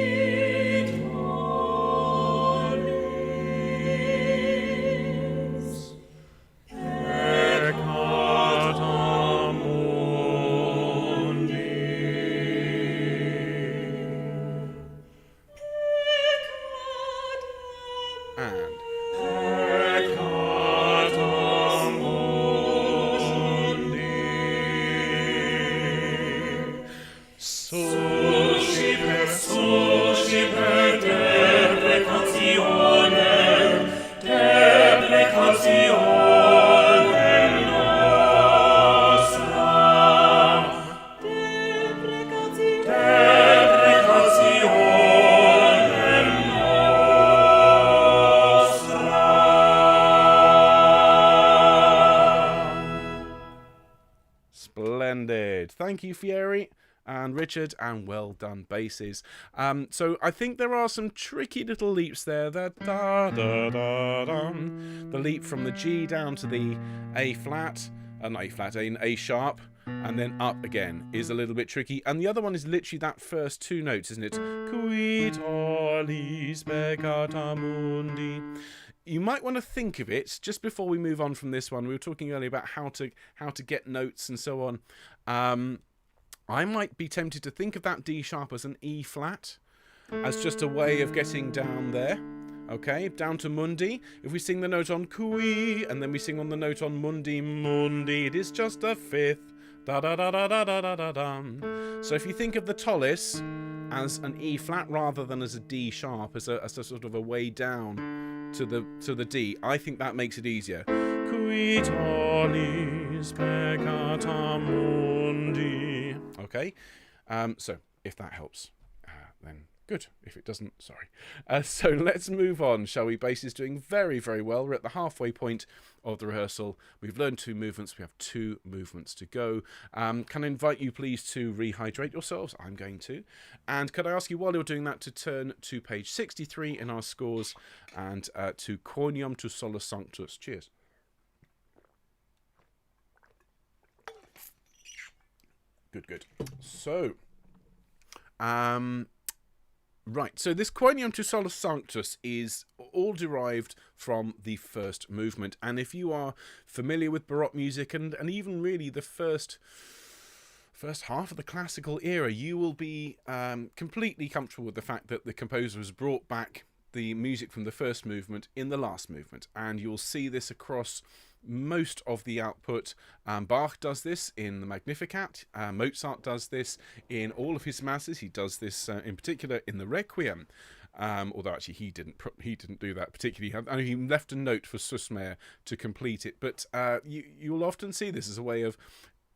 Splendid. Thank you, Fieri and Richard, and well done, basses. So I think there are some tricky little leaps there. The leap from the G down to the A flat, not A flat, A sharp, and then up again is a little bit tricky. And the other one is literally that first 2 notes, isn't it? Qui Tollis. Tollis peccata mundi. You might want to think of it just before we move on from this one. We were talking earlier about how to get notes and so on. I might be tempted to think of that D sharp as an E flat, as just a way of getting down there. Okay, down to mundi. If we sing the note on qui, and then we sing on the note on mundi, mundi, it is just a fifth. Da da da da da da da da da. So if you think of the tollis as an E flat rather than as a D sharp, as a sort of a way down to the D, I think that makes it easier. Qui tollis peccata mundi. Okay, so if that helps, then good. If it doesn't, sorry. So let's move on, shall we? Bass is doing very, very well. We're at the halfway point of the rehearsal. We've learned 2 movements. We have 2 movements to go. Can I invite you, please, to rehydrate yourselves? I'm going to. And could I ask you, while you're doing that, to turn to page 63 in our scores and to Quoniam to Solus Sanctus. Cheers. Good, good. So, right, so this Quoniam to Solus Sanctus is all derived from the first movement. And if you are familiar with Baroque music and even really the first half of the classical era, you will be completely comfortable with the fact that the composer has brought back the music from the first movement in the last movement. And you'll see this across most of the output. Bach does this in the Magnificat. Mozart does this in all of his masses. He does this in particular in the Requiem. Although actually he didn't do that particularly. He left a note for Susmair to complete it. But you'll often see this as a way of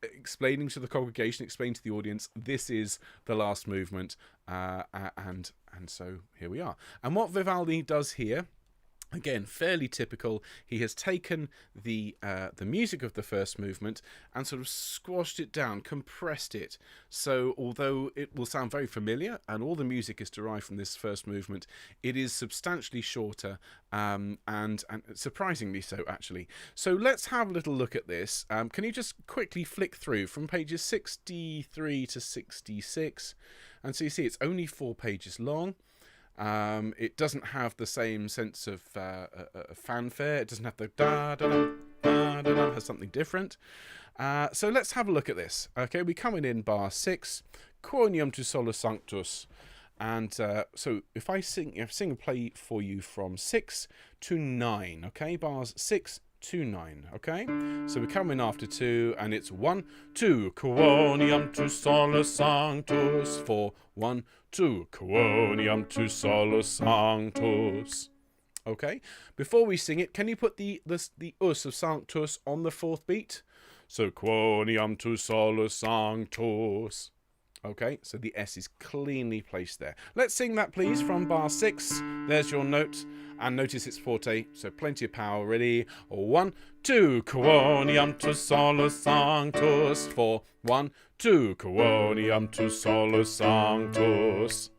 explaining to the congregation, explaining to the audience, this is the last movement, and so here we are. And what Vivaldi does here, again, fairly typical, he has taken the music of the first movement and sort of squashed it down, compressed it. So although it will sound very familiar and all the music is derived from this first movement, it is substantially shorter and surprisingly so, actually. So let's have a little look at this. Can you just quickly flick through from pages 63 to 66? And so you see it's only 4 pages long. It doesn't have the same sense of fanfare. It doesn't have the da-da-dum, da-da-dum. It has something different. So let's have a look at this. Okay, we come in bar 6, Quoniam to Solus Sanctus. And so if I sing and play for you from 6 to 9, okay, bars 6 to 9, okay? So we come in after 2, and it's 1, 2, Quoniam to Solus Sanctus, 4, 1, 2, Quoniam to Solus Sanctus. Okay? Before we sing it, can you put the us of Sanctus on the 4th beat? So Quoniam to Solus Sanctus. Okay, so the S is cleanly placed there. Let's sing that, please, from bar 6. There's your note. And notice it's forte, so plenty of power. Ready? 1, 2, Quoniam to Solus Sanctus. 4, 1, 2, Quoniam to Solus Sanctus.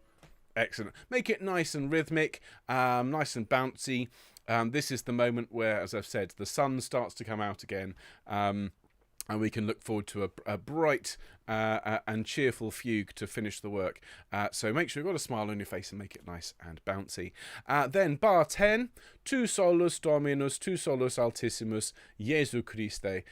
Excellent. Make it nice and rhythmic, nice and bouncy. This is the moment where, as I've said, the sun starts to come out again. And we can look forward to a bright and cheerful fugue to finish the work. So make sure you've got a smile on your face and make it nice and bouncy. Then bar 10, Tu solus Dominus, Tu solus Altissimus, Jesu Christe.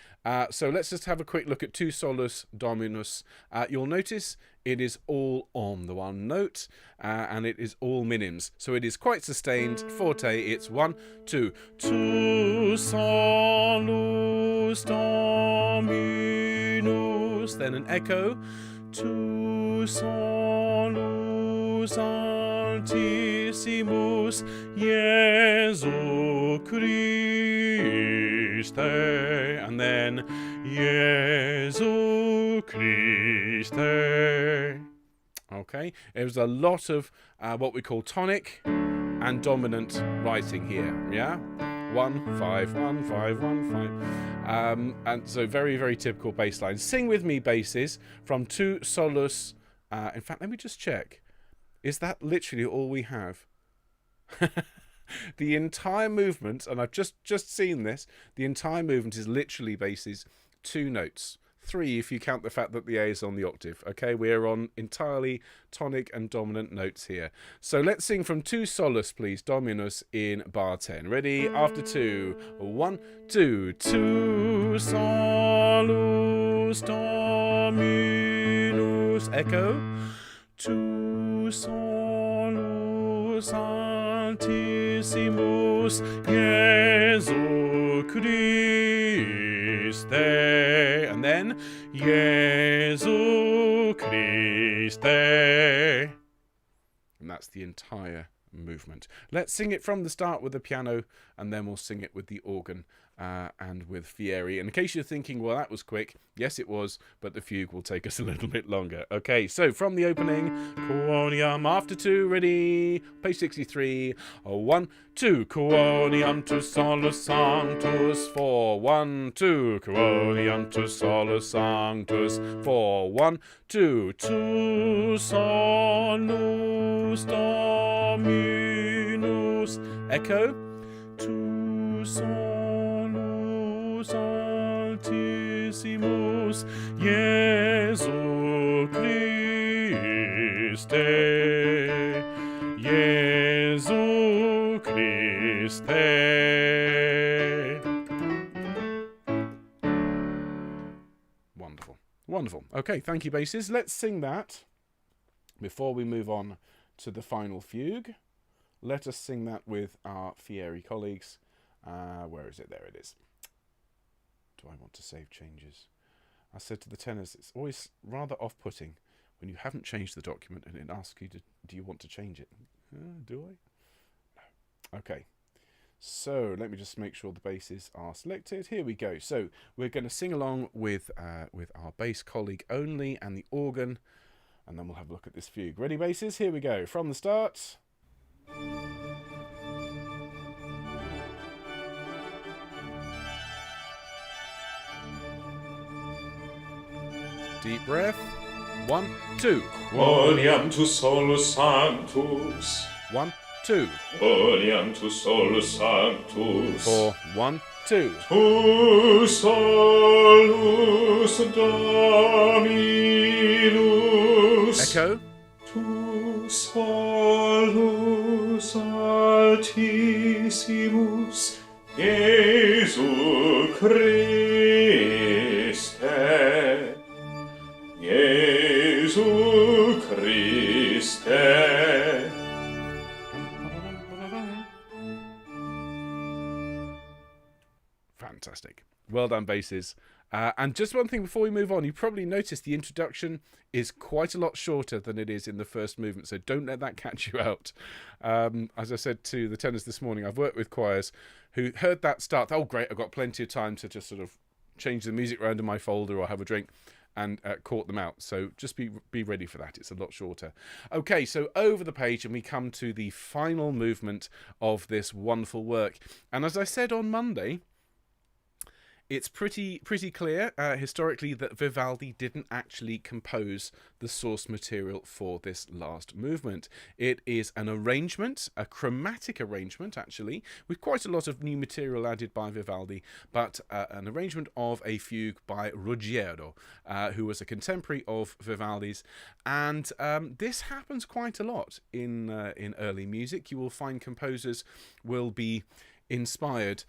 So let's just have a quick look at Tu solus Dominus. You'll notice it is all on the one note, and it is all minims. So it is quite sustained. Forte, it's 1, 2. Tu solus Dominus. Then an echo. Tu solus Altissimus, Jesu Christe. And then Jesu Christe. Okay, there's a lot of what we call tonic and dominant writing here, yeah? 1, 5, 1, 5, 1, 5. And so very, very typical bass line. Sing with me, basses, from Tu solus. In fact, let me just check. Is that literally all we have? The entire movement, and I've just seen this, the entire movement is literally basses, 2 notes, 3 if you count the fact that the A is on the octave. Okay, we're on entirely tonic and dominant notes here. So let's sing from 2 Solus, please, Dominus in bar 10. Ready? After 2. 1, 2. 2 Solus Dominus. Echo. 2 Solus Altissimus Jesu Christe. And then Jesu Christe. And that's the entire movement. Let's sing it from the start with the piano, and then we'll sing it with the organ and with Fieri. And in case you're thinking, well, that was quick, yes, it was, but the fugue will take us a little bit longer. Okay, so from the opening, Quoniam after 2, ready? Page 63. 1, 2, Quoniam to Solus Sanctus. 4, 1, 2, Quoniam to Solus Sanctus. 4, 1, 2, 2 Solus Dominus. Echo. 2 Solus Altissimus Jesu Christe. Jesu Christe. Wonderful. Wonderful. Okay, thank you, basses. Let's sing that before we move on to the final fugue. Let us sing that with our Fieri colleagues. Where is it? There it is. Do I want to save changes? I said to the tenors, it's always rather off-putting when you haven't changed the document and it asks you, do you want to change it? Do I? No. Okay. So let me just make sure the basses are selected. Here we go. So we're going to sing along with our bass colleague only and the organ, and then we'll have a look at this fugue. Ready, basses? Here we go. From the start. Deep breath. 1, 2.
Quoniam tu Solus Sanctus.
1, 2.
Quoniam tu Solus Sanctus.
4, 1, 2.
Tu Solus Dominus.
Echo.
Tu Solus Altissimus Jesu Christe. Jesu Christe.
Fantastic. Well done, basses. And just one thing before we move on, you probably noticed the introduction is quite a lot shorter than it is in the first movement, so don't let that catch you out. As I said to the tenors this morning, I've worked with choirs who heard that start. Oh, great, I've got plenty of time to just sort of change the music around in my folder or have a drink, and caught them out. So just be ready for that. It's a lot shorter. Okay, so over the page, and we come to the final movement of this wonderful work. And as I said on Monday, it's pretty clear historically that Vivaldi didn't actually compose the source material for this last movement. It is an arrangement, a chromatic arrangement actually, with quite a lot of new material added by Vivaldi, but an arrangement of a fugue by Ruggiero, who was a contemporary of Vivaldi's. And this happens quite a lot in early music. You will find composers will be inspired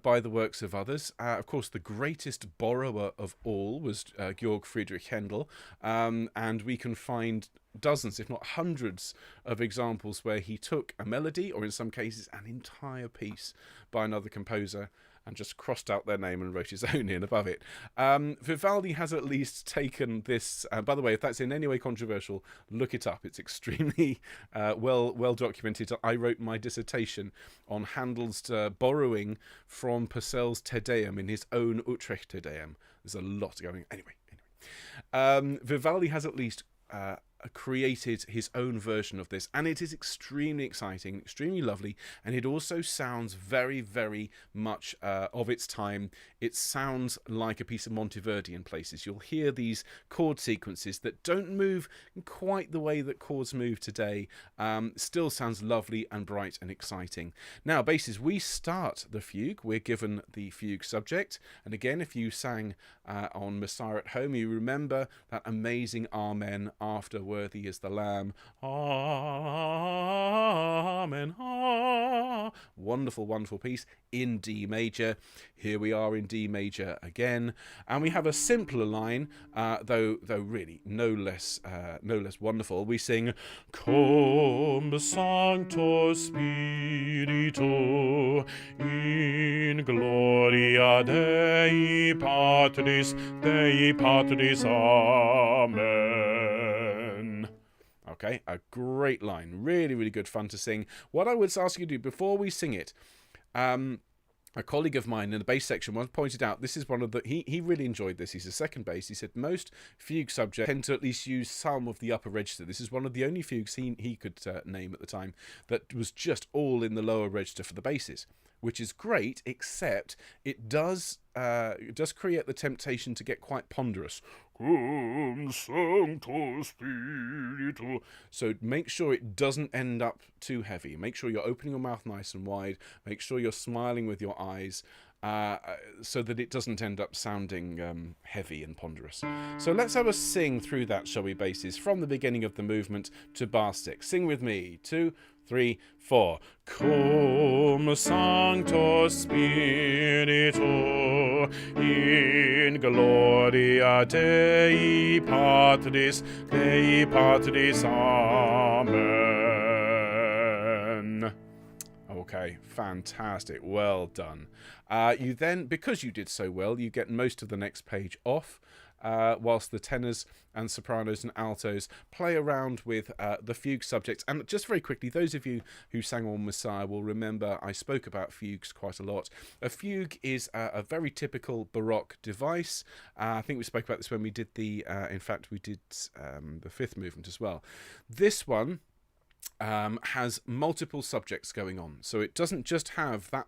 by the works of others. Of course, the greatest borrower of all was Georg Friedrich Händel, and we can find dozens, if not hundreds, of examples where he took a melody, or in some cases an entire piece by another composer, and just crossed out their name and wrote his own in above it. Vivaldi has at least taken this, by the way, if that's in any way controversial, look it up. It's extremely well documented. I wrote my dissertation on Handel's borrowing from Purcell's Te Deum in his own Utrecht Te Deum. There's a lot going on. Anyway. Vivaldi has at least created his own version of this, and it is extremely exciting, extremely lovely, and it also sounds very, very much of its time. It sounds like a piece of Monteverdi in places. You'll hear these chord sequences that don't move quite the way that chords move today. Still sounds lovely and bright and exciting. Now, basses, we start the fugue. We're given the fugue subject, and again, if you sang on Messiah at home, you remember that amazing Amen after Worthy is the Lamb. Amen. Wonderful, wonderful piece in D major. Here we are in D major again, and we have a simpler line, though really no less wonderful. We sing Cum Sancto Spiritu in gloria Dei Patris, Amen. Okay, a great line. Really, really good fun to sing. What I would ask you to do before we sing it, a colleague of mine in the bass section once pointed out this is one of the... He really enjoyed this. He's a second bass. He said most fugue subjects tend to at least use some of the upper register. This is one of the only fugues he could name at the time that was just all in the lower register for the basses, which is great, except it does create the temptation to get quite ponderous. Cum Sancto Spiritu. So make sure it doesn't end up too heavy. Make sure you're opening your mouth nice and wide. Make sure you're smiling with your eyes, so that it doesn't end up sounding heavy and ponderous. So let's have a sing through that, shall we, basses, from the beginning of the movement to bar 6. Sing with me. 2, 3, 4. Cum Sancto Spiritu in gloria Dei Patris, Amen. Okay, fantastic. Well done. You then, because you did so well, you get most of the next page off, whilst the tenors and sopranos and altos play around with the fugue subjects. And just very quickly, those of you who sang on Messiah will remember I spoke about fugues quite a lot. A fugue is a very typical Baroque device. I think we spoke about this when we did the the fifth movement as well. This one has multiple subjects going on, so it doesn't just have that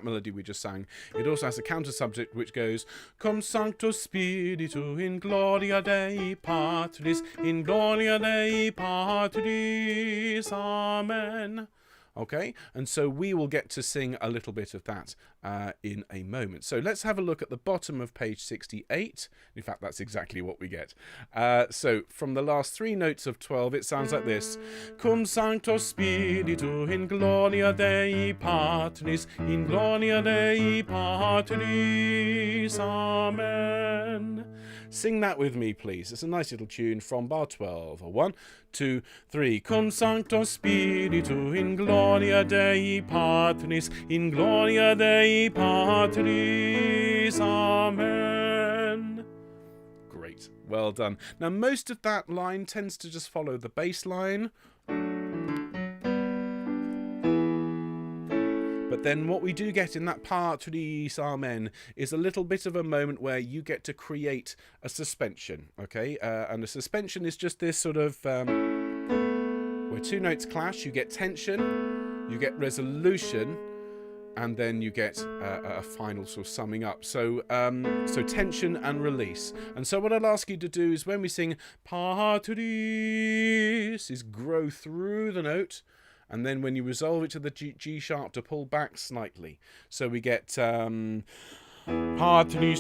melody we just sang. It also has a counter subject which goes Cum Sancto Spiritu in gloria Dei Patris, in gloria Dei Patris, Amen. Okay, and so we will get to sing a little bit of that in a moment. So let's have a look at the bottom of page 68. In fact, that's exactly what we get. So from the last 3 notes of 12, it sounds like this. Cum Sancto Spiritu in gloria Dei Patris, in gloria Dei Patris, Amen. Sing that with me, please. It's a nice little tune from bar 12. 1, 2, 3. Cum Sancto Spiritu in gloria Dei Patris, in gloria Dei Patris, Amen. Great. Well done. Now, most of that line tends to just follow the bass line. But then what we do get in that Patris, Amen, is a little bit of a moment where you get to create a suspension, okay? And a suspension is just this sort of, where 2 notes clash, you get tension, you get resolution, and then you get a final sort of summing up. So tension and release. And so what I'd ask you to do is when we sing Patris, is grow through the note, and then when you resolve it to the G sharp, to pull back slightly. So we get Patris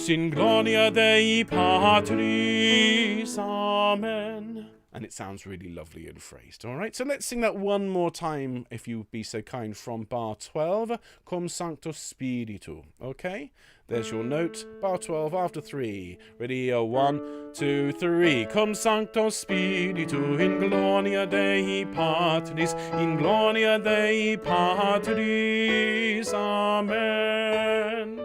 in gloria Dei Patris, Amen. And it sounds really lovely and phrased. All right, so let's sing that one more time, if you would be so kind, from bar 12, Cum Sancto Spiritu. Okay, there's your note, bar 12 after 3. Ready, 1, 2, 3. Cum Sancto Spiritu in gloria Dei Patris, in gloria Dei Patris, Amen.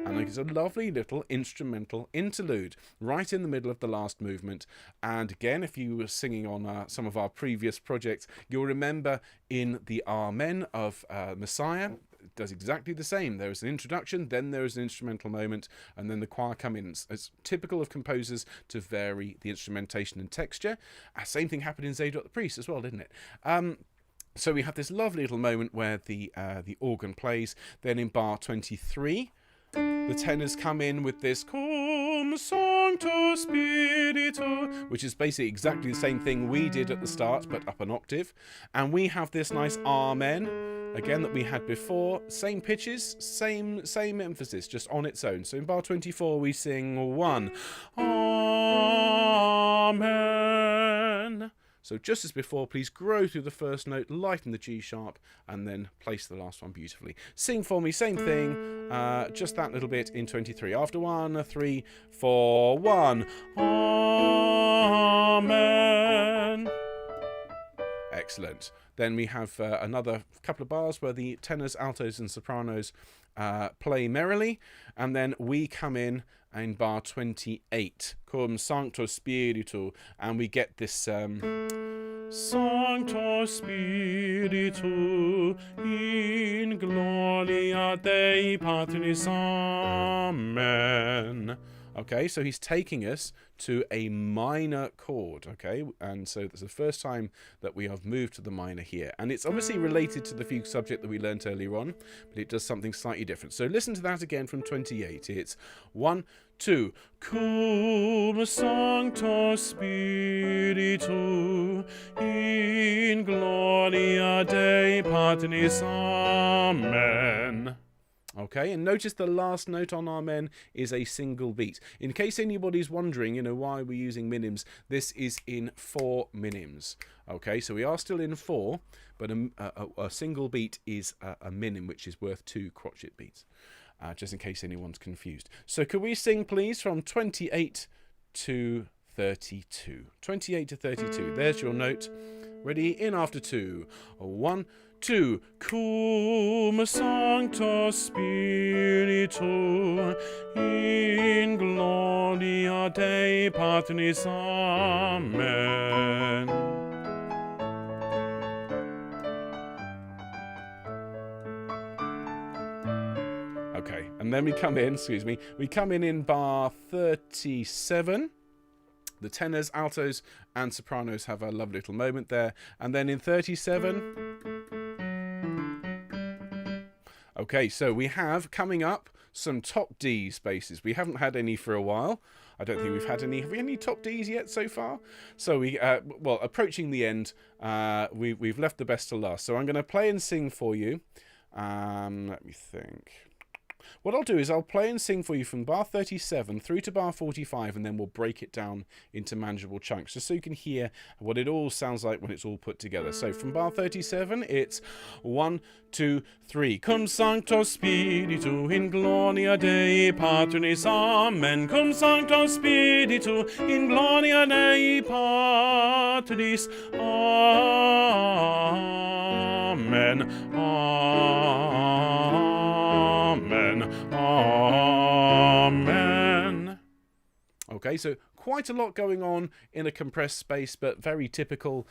And it's a lovely little instrumental interlude right in the middle of the last movement. And again, if you were singing on some of our previous projects, you'll remember in the Amen of Messiah, does exactly the same. There is an introduction, then there is an instrumental moment, and then the choir come in. It's typical of composers to vary the instrumentation and texture. Same thing happened in Zadok the Priest as well, didn't it? So we have this lovely little moment where the organ plays. Then in bar 23, the tenors come in with this Cum Sancto Spiritu, which is basically exactly the same thing we did at the start, but up an octave. And we have this nice Amen, again, that we had before. Same pitches, same emphasis, just on its own. So in bar 24, we sing 1, Amen. So just as before, please grow through the first note, lighten the G sharp, and then place the last one beautifully. Sing for me, same thing, just that little bit in 23. After 1, 3, 4, 1. Amen. Excellent. Then we have another couple of bars where the tenors, altos, and sopranos play merrily, and then we come in bar 28, Cum Sancto Spiritu, and we get this Sancto Spiritu in gloria Dei Patris, Amen. Okay, so he's taking us to a minor chord, okay? And so that's the first time that we have moved to the minor here. And it's obviously related to the fugue subject that we learnt earlier on, but it does something slightly different. So listen to that again from 28. It's 1, 2. Cum Sancto Spiritu in gloria Dei Patris, Amen. Okay, and notice the last note on Amen is a single beat. In case anybody's wondering, why we're using minims, this is in 4 minims. Okay, so we are still in 4, but a single beat is a minim, which is worth 2 crotchet beats, just in case anyone's confused. So could we sing, please, from 28 to 32? 28 to 32. There's your note. Ready? In after 2. 1, 2. Cum Sancto Spiritu in gloria Dei Patris, Amen. Okay, and then we come in bar 37. The tenors, altos, and sopranos have a lovely little moment there. And then in 37... Okay, so we have, coming up, some top D spaces. We haven't had any for a while. I don't think we've had any. Have we had any top Ds yet so far? So we, approaching the end, we've left the best to last. So I'm going to play and sing for you. Let me think. What I'll do is I'll play and sing for you from bar 37 through to bar 45, and then we'll break it down into manageable chunks, just so you can hear what it all sounds like when it's all put together. So from bar 37, it's 1, 2, 3. Cum Sancto Spiritu in gloria Dei Patris, Amen. Cum Sancto Spiritu in gloria Dei Patris, Amen. Amen. Okay, so quite a lot going on in a compressed space, but very typical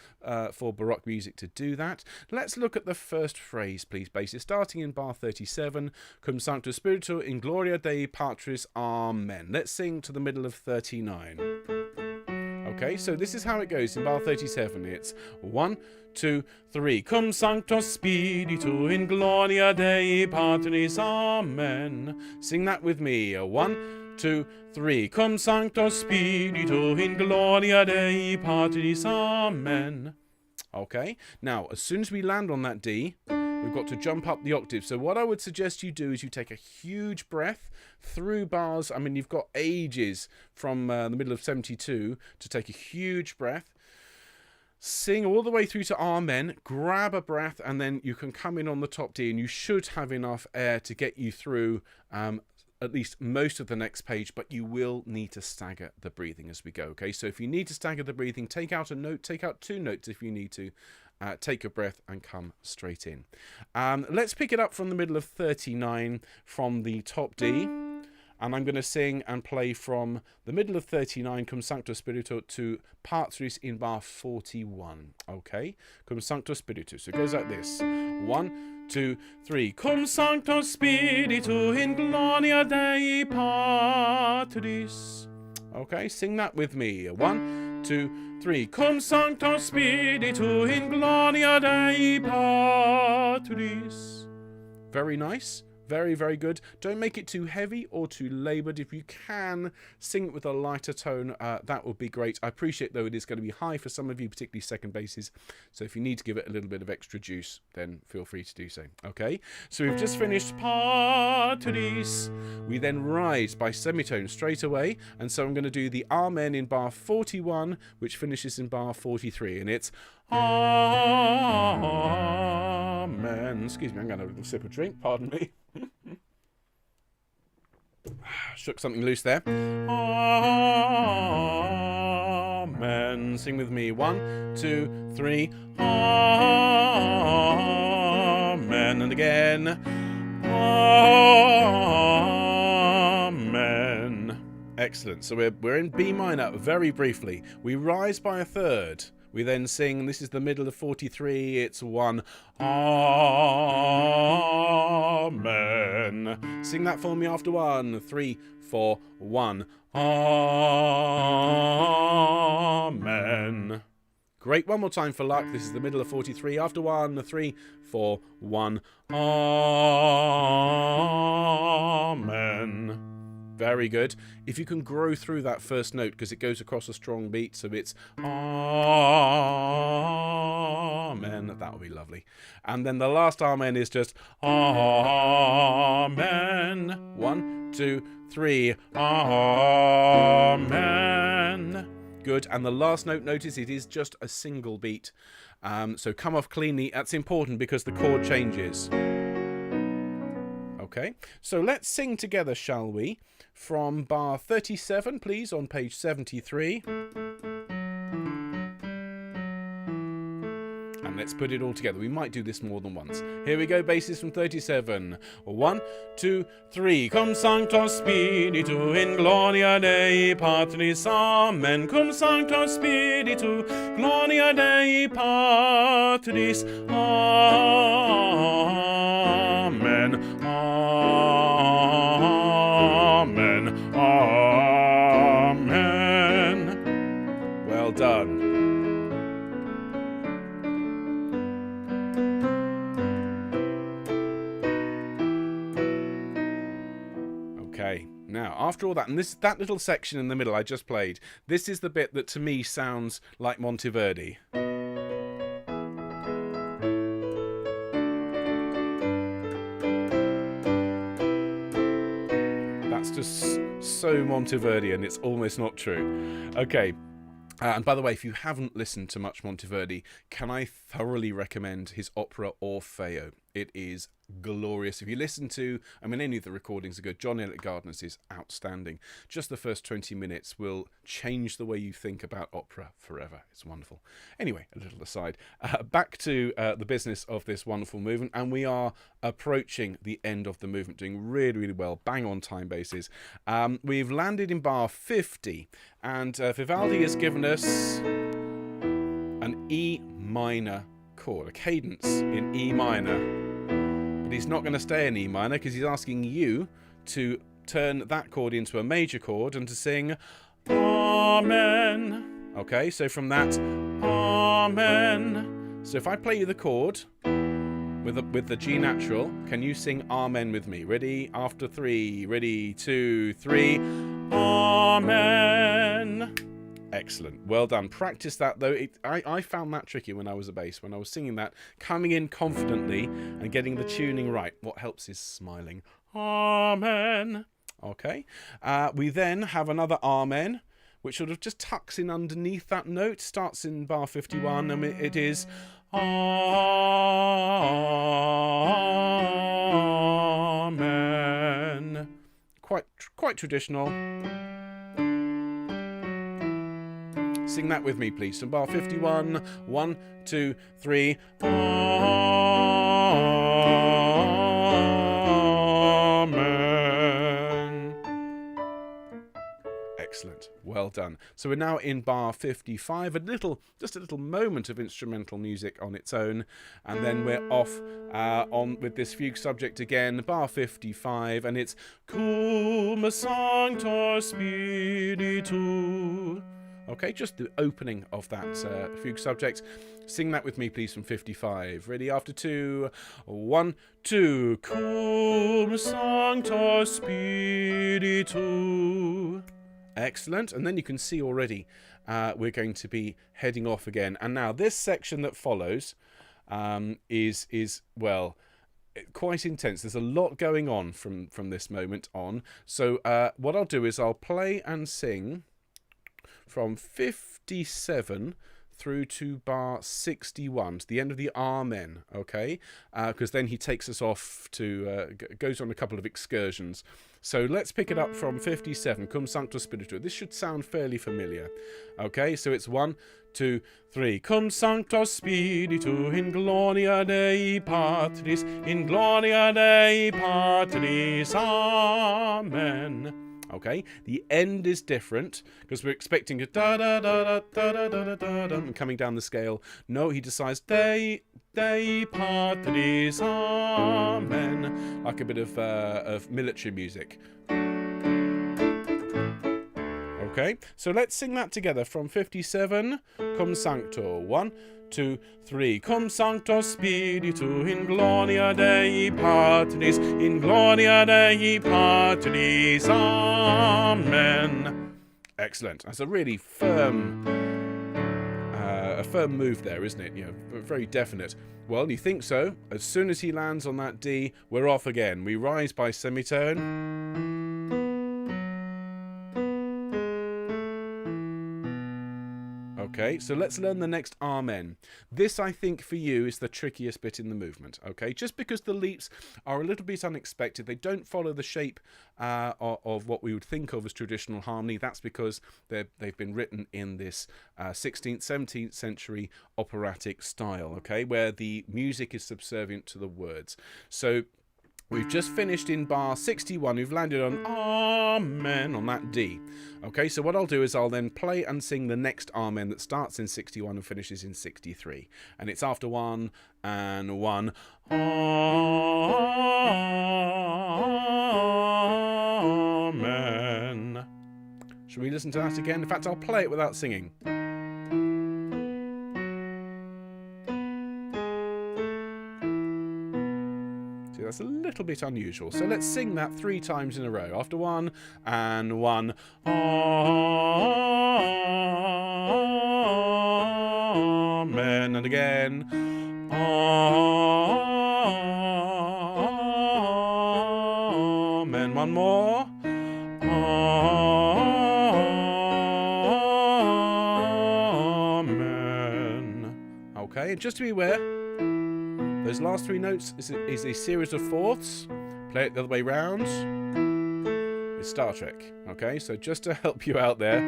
for Baroque music to do that. Let's look at the first phrase, please, basis, starting in bar 37, Cum Sancto Spiritu in gloria Dei Patris, Amen. Let's sing to the middle of 39. Okay, so this is how it goes in bar 37. It's 1, 2, 3. Cum Sancto Spiritu in gloria Dei Patris, Amen. Sing that with me. 1, 2, 3. Cum Sancto Spiritu in gloria Dei Patris, Amen. Okay, now as soon as we land on that D, we've got to jump up the octave. So what I would suggest you do is you take a huge breath through bars. I mean, you've got ages from the middle of 72 to take a huge breath. Sing all the way through to Amen, grab a breath, and then you can come in on the top D, and you should have enough air to get you through at least most of the next page, but you will need to stagger the breathing as we go, okay? So if you need to stagger the breathing, take out a note, take out 2 notes if you need to. Take a breath and come straight in. Let's pick it up from the middle of 39 from the top D. and I'm going to sing and play from the middle of 39, Cum Sancto Spiritu, to part 3 in bar 41. Okay, Cum Sancto Spiritu. So it goes like this: 1, 2, 3. Cum Sancto Spiritu in gloria Dei Patris. Okay, sing that with me. 1, 2, 3. Cum Sancto Spiritu in gloria Dei Patris. Very nice. Very, very good. Don't make it too heavy or too laboured. If you can sing it with a lighter tone, that would be great. I appreciate, though, it is going to be high for some of you, particularly second basses. So if you need to give it a little bit of extra juice, then feel free to do so. Okay, so we've just finished Patris. We then rise by semitone straight away. And so I'm going to do the Amen in bar 41, which finishes in bar 43. And it's Amen. Excuse me, I'm going to have a little sip of drink. Pardon me. Shook something loose there. Amen. Sing with me. 1, 2, 3. Amen. And again. Amen. Excellent. So we're in B minor very briefly. We rise by a third. We then sing, this is the middle of 43, it's 1, Amen. Sing that for me after 1, 3, 4, 1, Amen. Great, one more time for luck. This is the middle of 43, after 1, 3, 4, 1, Amen. Very good. If you can grow through that first note, because it goes across a strong beat, so it's Amen. That will be lovely. And then the last Amen is just Amen. 1, 2, 3. Amen. Good. And the last note, notice it is just a single beat. So come off cleanly. That's important because the chord changes. Okay, so let's sing together, shall we? From bar 37, please, on page 73. And let's put it all together. We might do this more than once. Here we go, basses from 37. 1, 2, 3. Cum Sancto Spiritu in gloria Dei Patris. Amen. Cum Sancto Spiritu, gloria Dei Patris. Amen. Amen. Amen. Well done. Okay, now after all that, and that little section in the middle I just played, this is the bit that to me sounds like Monteverdi. That's just so Monteverdian, it's almost not true. Okay. And by the way, if you haven't listened to much Monteverdi, can I thoroughly recommend his opera Orfeo? It is glorious. If you listen to, any of the recordings are good. John Elliott Gardner's is outstanding. Just the first 20 minutes will change the way you think about opera forever. It's wonderful. Anyway, a little aside. Back to the business of this wonderful movement, and we are approaching the end of the movement, doing really, really well. Bang on time bases. We've landed in bar 50, and Vivaldi has given us an E minor chord, a cadence in E minor. But he's not going to stay in E minor because he's asking you to turn that chord into a major chord and to sing Amen. Okay, so from that Amen. So if I play you the chord with the G natural, can you sing Amen with me? Ready? After 3. Ready? 2, 3. Amen. Excellent. Well done. Practice that, though. I found that tricky when I was a bass. When I was singing that, coming in confidently and getting the tuning right. What helps is smiling. Amen. Okay. We then have another Amen, which sort of just tucks in underneath that note. Starts in bar 51, and it is Amen. Quite traditional. Sing that with me, please. From bar 51, 1, 2, 3. Amen. Well done. So we're now in bar 55, just a little moment of instrumental music on its own, and then we're off on with this fugue subject again, bar 55, and it's Cum Sancto Spiritu. Okay, just the opening of that fugue subject. Sing that with me, please, from 55. Ready? After 2, 1, 2. Cum Sancto Spiritu. Excellent. And then you can see already we're going to be heading off again. And now this section that follows is well, quite intense. There's a lot going on from this moment on. So what I'll do is I'll play and sing from 57 through to bar 61, to the end of the Amen, okay? Because then he takes us off to, goes on a couple of excursions. So let's pick it up from 57, Cum Sancto Spiritu. This should sound fairly familiar, okay? So it's 1, 2, 3. Cum Sancto Spiritu in gloria Dei Patris, in gloria Dei Patris, Amen. Okay, the end is different because we're expecting a da da da da da da da da da and coming down the scale. No, he decides Dei Patris, Amen, like a bit of military music. Okay, so let's sing that together from 57. Cum Sancto. 1, 2, 3. Cum Sancto Spiritu in gloria Dei Patris, in gloria Dei Patris, Amen. Excellent. That's a really firm move there, isn't it? You know, very definite. Well, you think so. As soon as he lands on that D, we're off again. We rise by semitone. Okay, so let's learn the next Amen. This, I think, for you is the trickiest bit in the movement, okay? Just because the leaps are a little bit unexpected, they don't follow the shape of what we would think of as traditional harmony. That's because they've been written in this 16th, 17th century operatic style, okay? Where the music is subservient to the words. So we've just finished in bar 61. We've landed on Amen on that D. Okay, so what I'll do is I'll then play and sing the next Amen that starts in 61 and finishes in 63. And it's after 1 and 1. Amen. Shall we listen to that again? In fact, I'll play it without singing. That's a little bit unusual. So let's sing that 3 times in a row. After 1 and 1. Amen. And again. Amen. One more. Amen. Okay, and just to be aware, those last 3 notes is a series of fourths. Play it the other way round. It's Star Trek. Okay, so just to help you out there.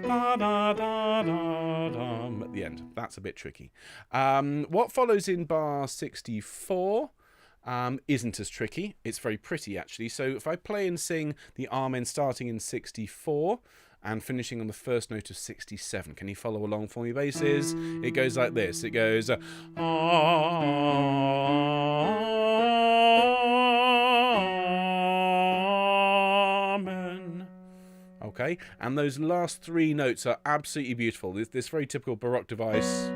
Da, da, da, da, da, at the end. That's a bit tricky. What follows in bar 64 isn't as tricky. It's very pretty, actually. So if I play and sing the Amen starting in 64... and finishing on the first note of 67. Can you follow along for me, basses? It goes like this. It goes... Amen. Okay? And those last 3 notes are absolutely beautiful. This very typical Baroque device.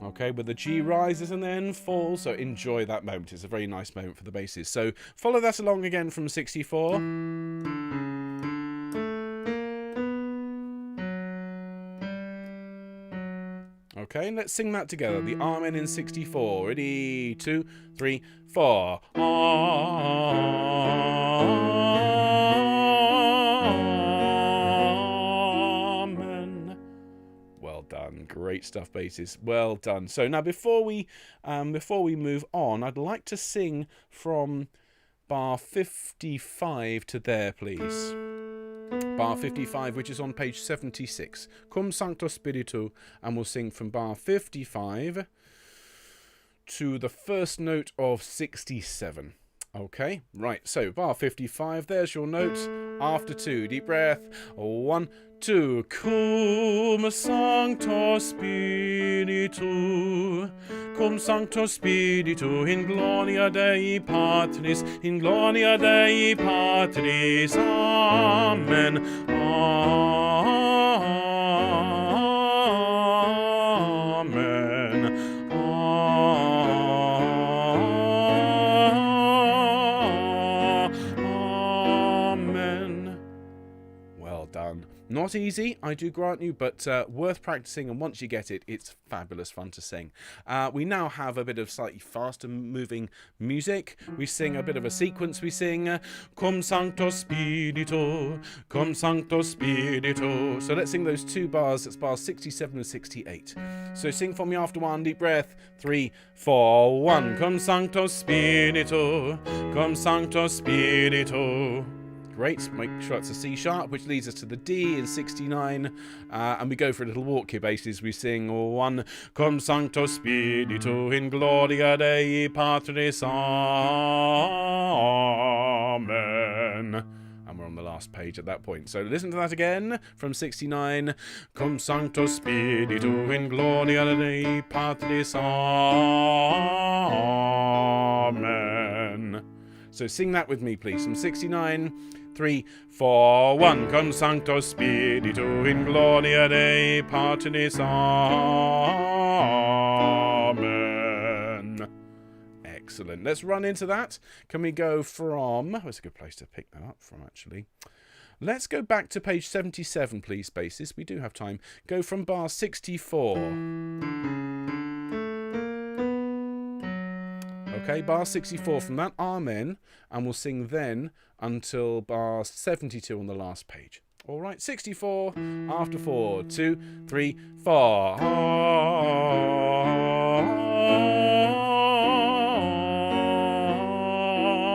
Okay, where the G rises and then falls. So enjoy that moment. It's a very nice moment for the basses. So follow that along again from 64. Okay, and let's sing that together. The Amen in 64. Ready? 2, 3, 4. Amen. Well done. Great stuff, basses. Well done. So now before we move on, I'd like to sing from bar 55 to there, please. Bar 55, which is on page 76. Cum Sancto Spiritu, and we'll sing from bar 55 to the first note of 67. Okay, right, so bar 55, there's your notes. After 2, deep breath. 1, 2. Cum Sancto Spiritu. Cum Sancto Spiritu. In gloria Dei Patris. In gloria Dei Patris. Amen. Amen. Amen. Well done. Not easy, I do grant you, but worth practicing, and once you get it, it's fabulous fun to sing. We now have a bit of slightly faster moving music. We sing a bit of a sequence. We sing Cum Sancto Spiritu, Cum Sancto Spiritu. So let's sing those 2 bars. That's bars 67 and 68. So sing for me after 1, deep breath. 3, 4, 1. Cum Sancto Spiritu, Cum Sancto Spiritu. Great, make sure it's a C sharp, which leads us to the D in 69, and we go for a little walk here basis. We sing 1, Cum Sancto Spiritu, in gloria Dei Patris, Amen. And we're on the last page at that point. So listen to that again from 69. Cum Sancto Spiritu, in gloria Dei Patris, Amen. So sing that with me, please, from 69. 3, 4, 1. Cum Sancto Spiritu, in gloria Dei Patris, Amen. Excellent. Let's run into that. Can we go from... Where's a good place to pick that up from, actually? Let's go back to page 77, please, basis. We do have time. Go from bar 64. Okay, bar 64 from that, Amen, and we'll sing then until bar 72 on the last page. All right, 64, after 4, 2, 3, 4.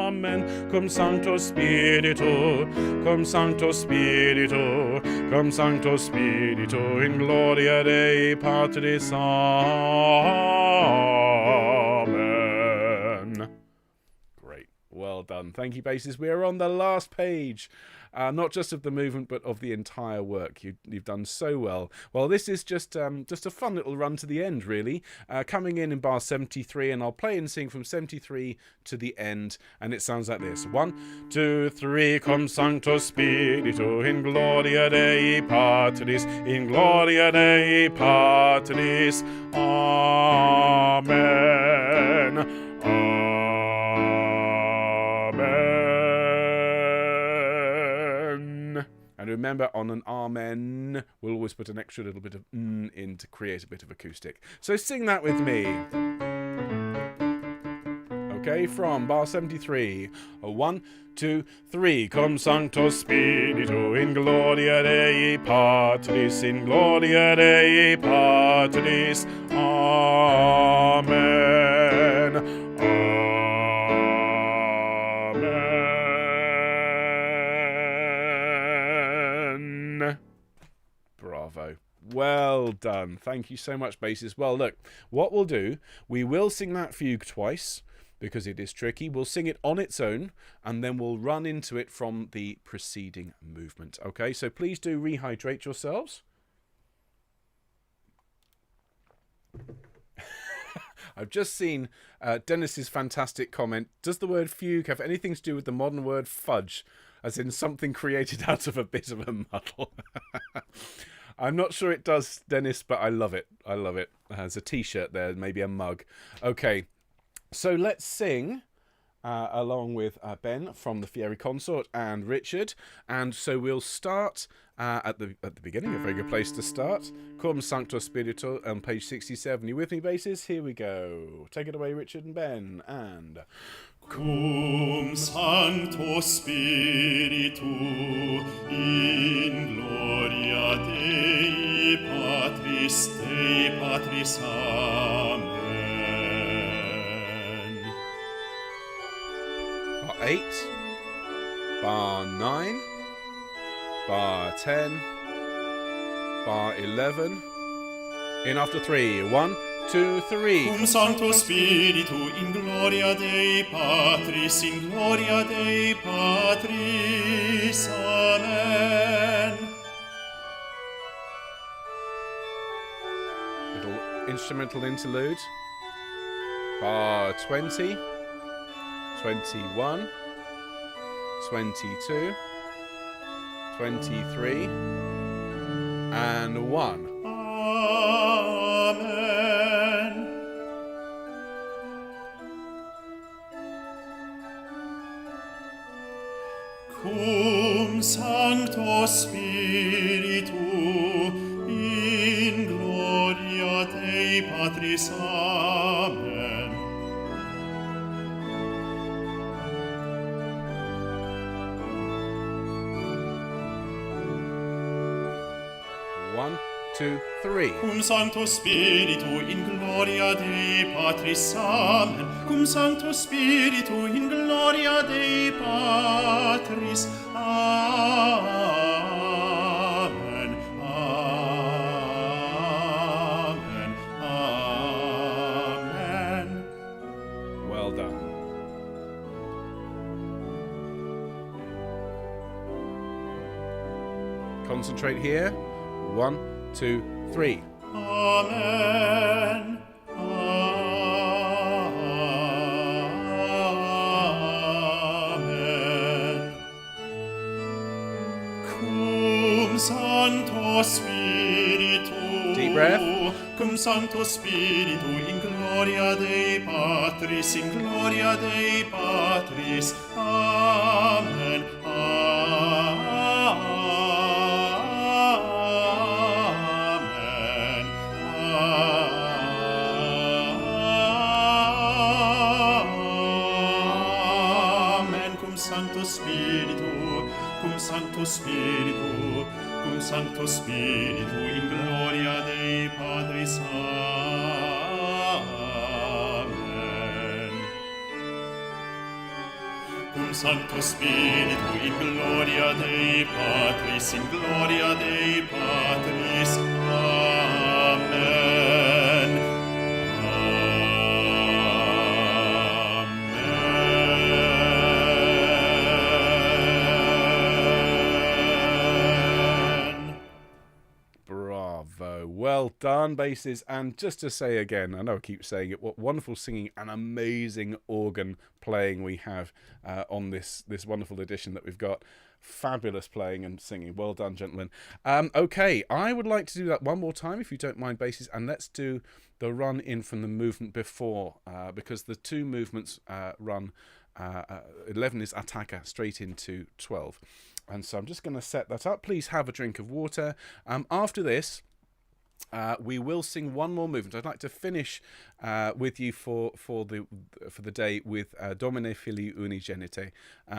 Amen. Cum Sancto Spiritu, Cum Sancto Spiritu, Cum Sancto Spiritu, in gloria Dei Patris, Amen. Great. Well done. Thank you, basses. We are on the last page. Not just of the movement, but of the entire work. You've done so well. Well, this is just a fun little run to the end, really. Coming in bar 73, and I'll play and sing from 73 to the end, and it sounds like this. 1, 2, 3. Cum Sancto Spiritu, in gloria Dei Patris, in gloria Dei Patris. Amen. And remember, on an amen, we'll always put an extra little bit of in to create a bit of acoustic. So sing that with me. Okay, from bar 73. 1, 2, 3. Cum Sancto Spiritu, in gloria Dei Patris, in gloria Dei Patris. Amen. Bravo. Well done. Thank you so much, basses. Well, look, what we'll do, we will sing that fugue twice because it is tricky. We'll sing it on its own, and then we'll run into it from the preceding movement. Okay, so please do rehydrate yourselves. I've just seen Dennis's fantastic comment. Does the word fugue have anything to do with the modern word fudge? As in something created out of a bit of a muddle. I'm not sure it does, Dennis, but I love it. I love it. There's a t-shirt there, maybe a mug. Okay, so let's sing along with Ben from the Fieri Consort and Richard. And so we'll start at the beginning, a very good place to start. Cum Sancto Spiritu on page 67. You with me, basses? Here we go. Take it away, Richard and Ben. And...
Cum Sancto Spiritu, in gloria Dei Patris, Amen.
Bar 8, bar 9, bar 10, bar 11. In after 3. 1, 2, 3.
Cum Sancto Spiritu, in gloria Dei Patris, in gloria Dei Patris. Amen.
Little instrumental interlude. Bar 20, 21, 22, 23, and 1.
Amen. Cum Sancto Spiritu, in gloria Dei Patris. Amen.
1, 2, 3.
Cum Sancto Spiritu, in gloria Dei Patris. Amen. Cum Sancto Spiritu, in gloria Dei Patris. Amen. Amen. Amen.
Well done. Concentrate here. 1, 2, 3.
Amen. Amen. Cum Sancto Spiritu.
Deep breath.
Cum Sancto Spiritu, in gloria Dei Patris, in gloria Dei Patris. Amen. Amen. Amen. Cum Sancto Spiritu, cum Sancto Spiritu, cum Sancto Spiritu, in gloria Dei Patris. Amen. Cum Sancto Spiritu, in gloria Dei Patris, in gloria Dei Patris. Amen. Amen.
Bravo. Well done, basses. And just to say again, I know I keep saying it, what wonderful singing and amazing organ playing we have on this wonderful edition that we've got. Fabulous playing and singing. Well done, gentlemen. Okay, I would like to do that one more time, if you don't mind, basses, and let's do the run in from the movement before, because the two movements run 11 is attacca straight into 12. And so I'm just going to set that up. Please have a drink of water. After this, we will sing one more movement. I'd like to finish with you for the day with Domine, Fili, Unigenite,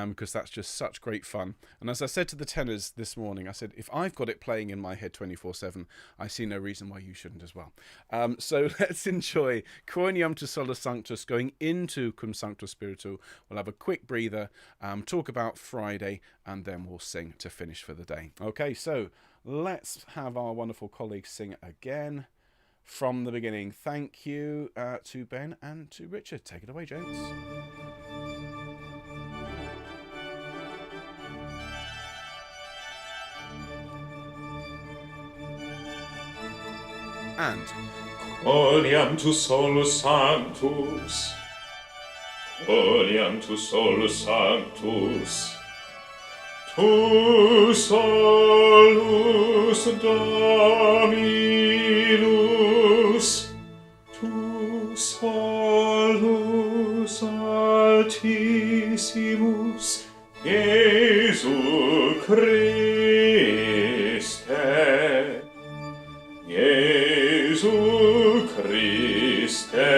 because that's just such great fun. And as I said to the tenors this morning, I said, if I've got it playing in my head 24/7, I see no reason why you shouldn't as well. So let's enjoy Quoniam to Solus Sanctus going into Cum Sancto Spiritu. We'll have a quick breather, talk about Friday, and then we'll sing to finish for the day. Okay, so let's have our wonderful colleagues sing again from the beginning. Thank you to Ben and to Richard. Take it away, gents. And
Quoniam tu Solus Sanctus. Quoniam tu Solus Sanctus. Tu solus Dominus, tu solus Altissimus, Jesu Christe, Jesu Christe.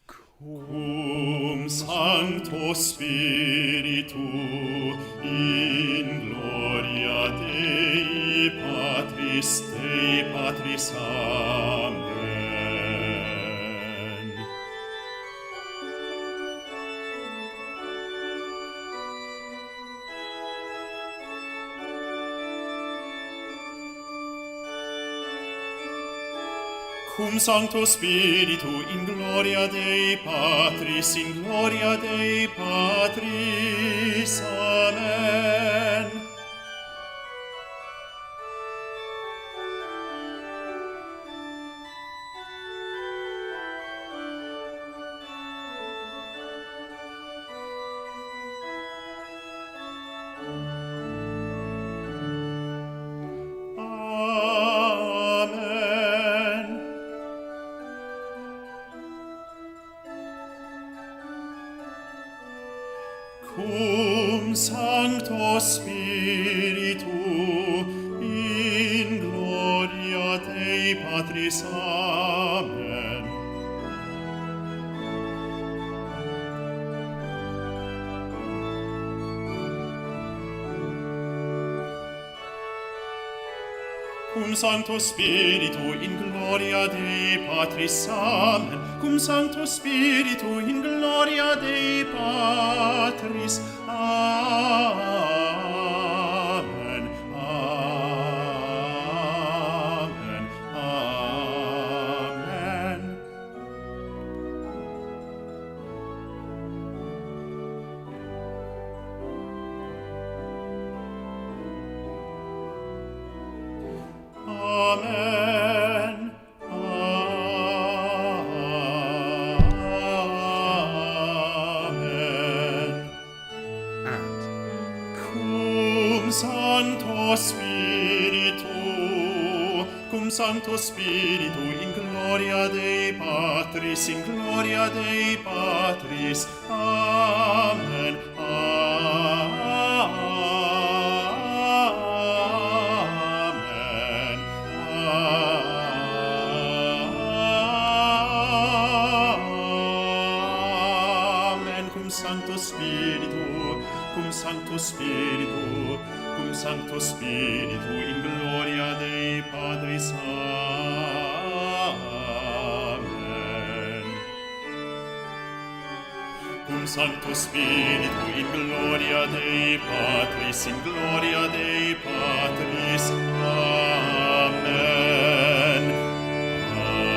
Cum Sancto Spiritu, in gloria Dei Patris, Amen. Cum Sancto Spiritu in gloria Dei Patris, in gloria Dei Patris. Amen. Cum Sancto Spiritu in gloria Dei Patris. Amen. Cum Sancto Spiritu in gloria Dei Patris. Amen. Cum Sancto Spiritu in gloria Dei Patris. Amen. Amen. Amen. Amen. Amen.
And
Cum Sancto Spiritu, cum Sancto Spiritu in gloria Dei Patris, in gloria Dei Patris. Amen. Amen. Amen. Cum Sancto Spiritu, cum Sancto Spiritu, cum Sancto Spiritu in gloria Dei Patris. Amen. Cum Sancto Spiritu in gloria Dei Patris, in gloria Dei Patris. Amen. Amen.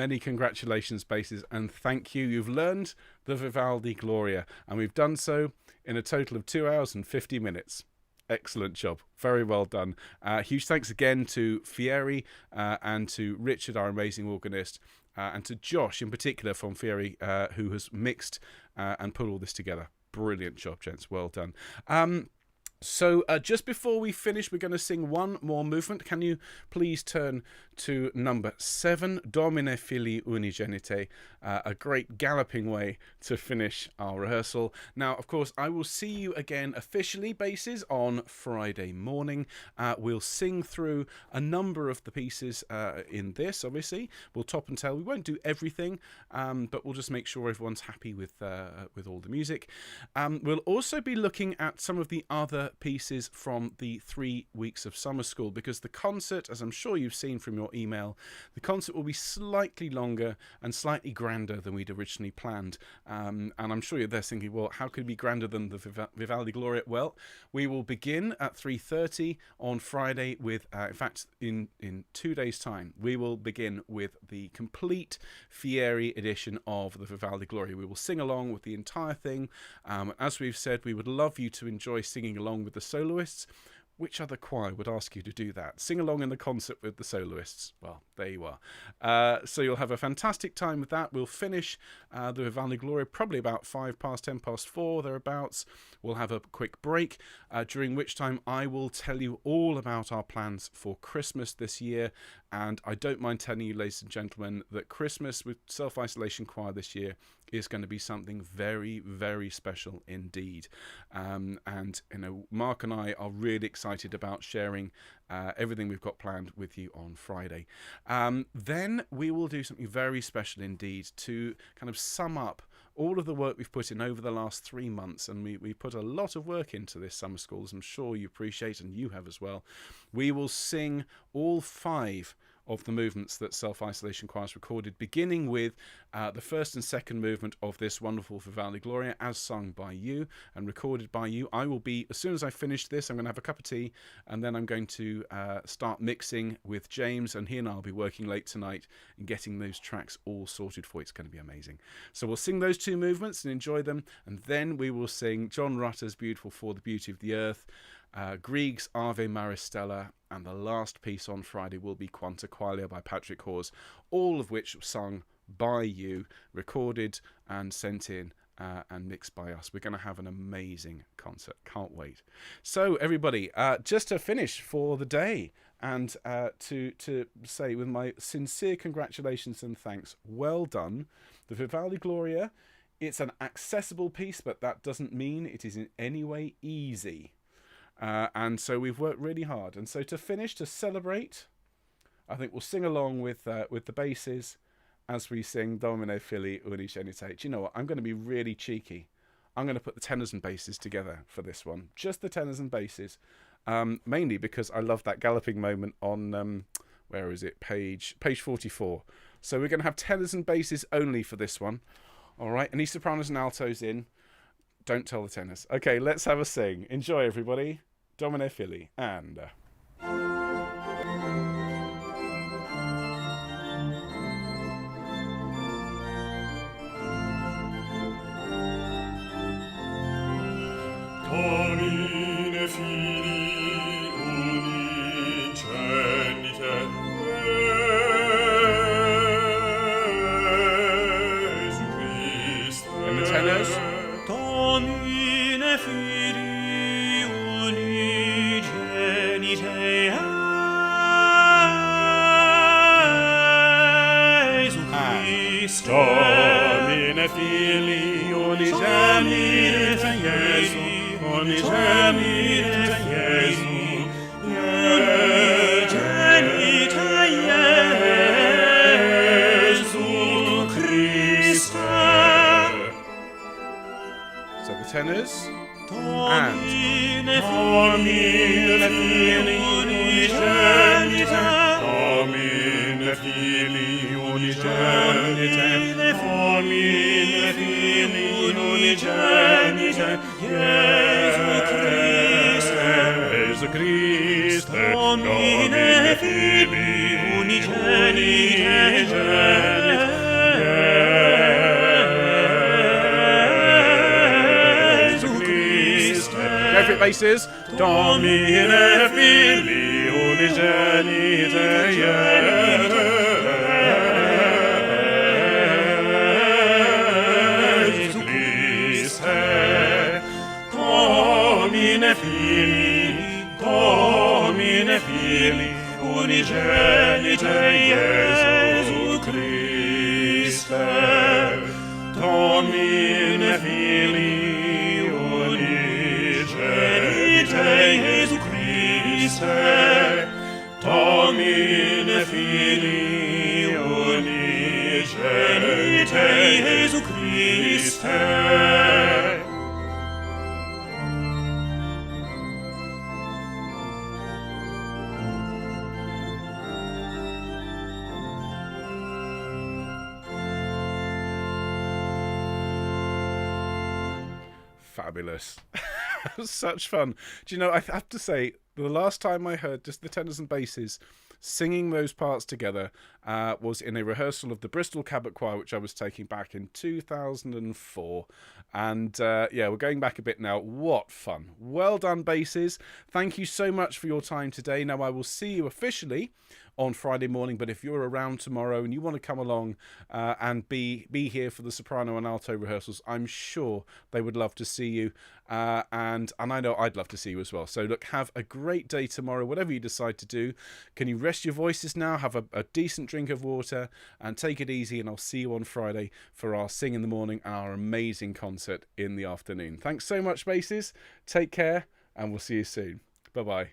many congratulations, Bases, and thank you. You've learned the Vivaldi Gloria, and we've done so in a total of 2 hours and 50 minutes. Excellent job. Very well done. Huge thanks again to Fieri and to Richard, our amazing organist, and to Josh in particular from Fieri, who has mixed and put all this together. Brilliant job, gents. Well done. So just before we finish, we're going to sing one more movement. Can you please turn to number 7, Domine, Fili, Unigenite, a great galloping way to finish our rehearsal. Now, of course, I will see you again officially, Bases, on Friday morning. We'll sing through a number of the pieces in this, obviously. We'll top and tail. We won't do everything, but we'll just make sure everyone's happy with all the music. We'll also be looking at some of the other pieces from the 3 weeks of summer school, because the concert, as I'm sure you've seen from your email, the concert will be slightly longer and slightly grander than we'd originally planned. And I'm sure you're there thinking, well, how could it be grander than the Vivaldi Gloria? Well, we will begin at 3:30 on Friday with, in fact, in 2 days' time, we will begin with the complete Fieri edition of the Vivaldi Gloria. We will sing along with the entire thing. As we've said, we would love you to enjoy singing along with the soloists. Which other choir would ask you to do that? Sing along in the concert with the soloists. Well, there you are. So you'll have a fantastic time with that. We'll finish the Vivaldi Gloria probably about 5 past 10 past 4, thereabouts. We'll have a quick break, during which time I will tell you all about our plans for Christmas this year. And I don't mind telling you, ladies and gentlemen, that Christmas with Self-Isolation Choir this year is going to be something very, very special indeed. And, you know, Mark and I are really excited about sharing everything we've got planned with you on Friday. Then we will do something very special indeed to kind of sum up all of the work we've put in over the last 3 months, and we put a lot of work into this summer school, as I'm sure you appreciate, and you have as well. We will sing all 5 of the movements that Self-Isolation Choirs recorded, beginning with the first and second movement of this wonderful Vivaldi Gloria, as sung by you and recorded by you. I will be, as soon as I finish this, I'm going to have a cup of tea, and then I'm going to start mixing with James, and he and I will be working late tonight and getting those tracks all sorted for you. It's going to be amazing. So we'll sing those two movements and enjoy them, and then we will sing John Rutter's beautiful For the Beauty of the Earth, Grieg's Ave Maristella, and the last piece on Friday will be Quanta Qualia by Patrick Hawes, all of which were sung by you, recorded and sent in and mixed by us. We're going to have an amazing concert. Can't wait. So everybody, just to finish for the day, and to say with my sincere congratulations and thanks, well done. The Vivaldi Gloria, it's an accessible piece, but that doesn't mean it is in any way easy. And so we've worked really hard. And so to finish, to celebrate, I think we'll sing along with the basses as we sing Domine Fili Unigenite. Do you know what? I'm going to be really cheeky. I'm going to put the tenors and basses together for this one. Just the tenors and basses. Mainly because I love that galloping moment on, where is it? Page 44. So we're going to have tenors and basses only for this one. All right, any sopranos and altos in. Don't tell the tenors. Okay, let's have a sing. Enjoy, everybody. Domine Fili and...
Domine Fili Unigenite, Jesu Christe.
And the tenors?
Domine Fili Unigenite, Jesu Christe.
Domine Fili Unigenite, Jesu. Unigenite Jesu,
Unigenite Jesu Christe.
So the tenors
Domine Fili Unigenite, Domine Fili Unigenite, Domine Fili Unigenite, Jesu Christe, Domine Fili Unigenite, Jesu Christe.
Go for it, basses.
Domine Fili Unigenite, Jesu Christe. Domine Fili Unigenite, Jesu Christe. Domine Fili Unigenite, Jesu Christe. Domine Fili Unigenite, Jesu Christe.
Fabulous. Such fun. Do you know, I have to say, the last time I heard just the tenors and basses singing those parts together was in a rehearsal of the Bristol Cabot Choir, which I was taking back in 2004. And yeah, we're going back a bit now. What fun. Well done, basses. Thank you so much for your time today. Now, I will see you officially on Friday morning, but if you're around tomorrow and you want to come along and be here for the soprano and alto rehearsals, I'm sure they would love to see you, and I know I'd love to see you as well. So look, have a great day tomorrow, whatever you decide to do. Can you rest your voices now, have a decent drink of water, and take it easy, and I'll see you on Friday for our Sing in the Morning and our amazing concert in the afternoon. Thanks so much, basses. Take care, and we'll see you soon. Bye-bye.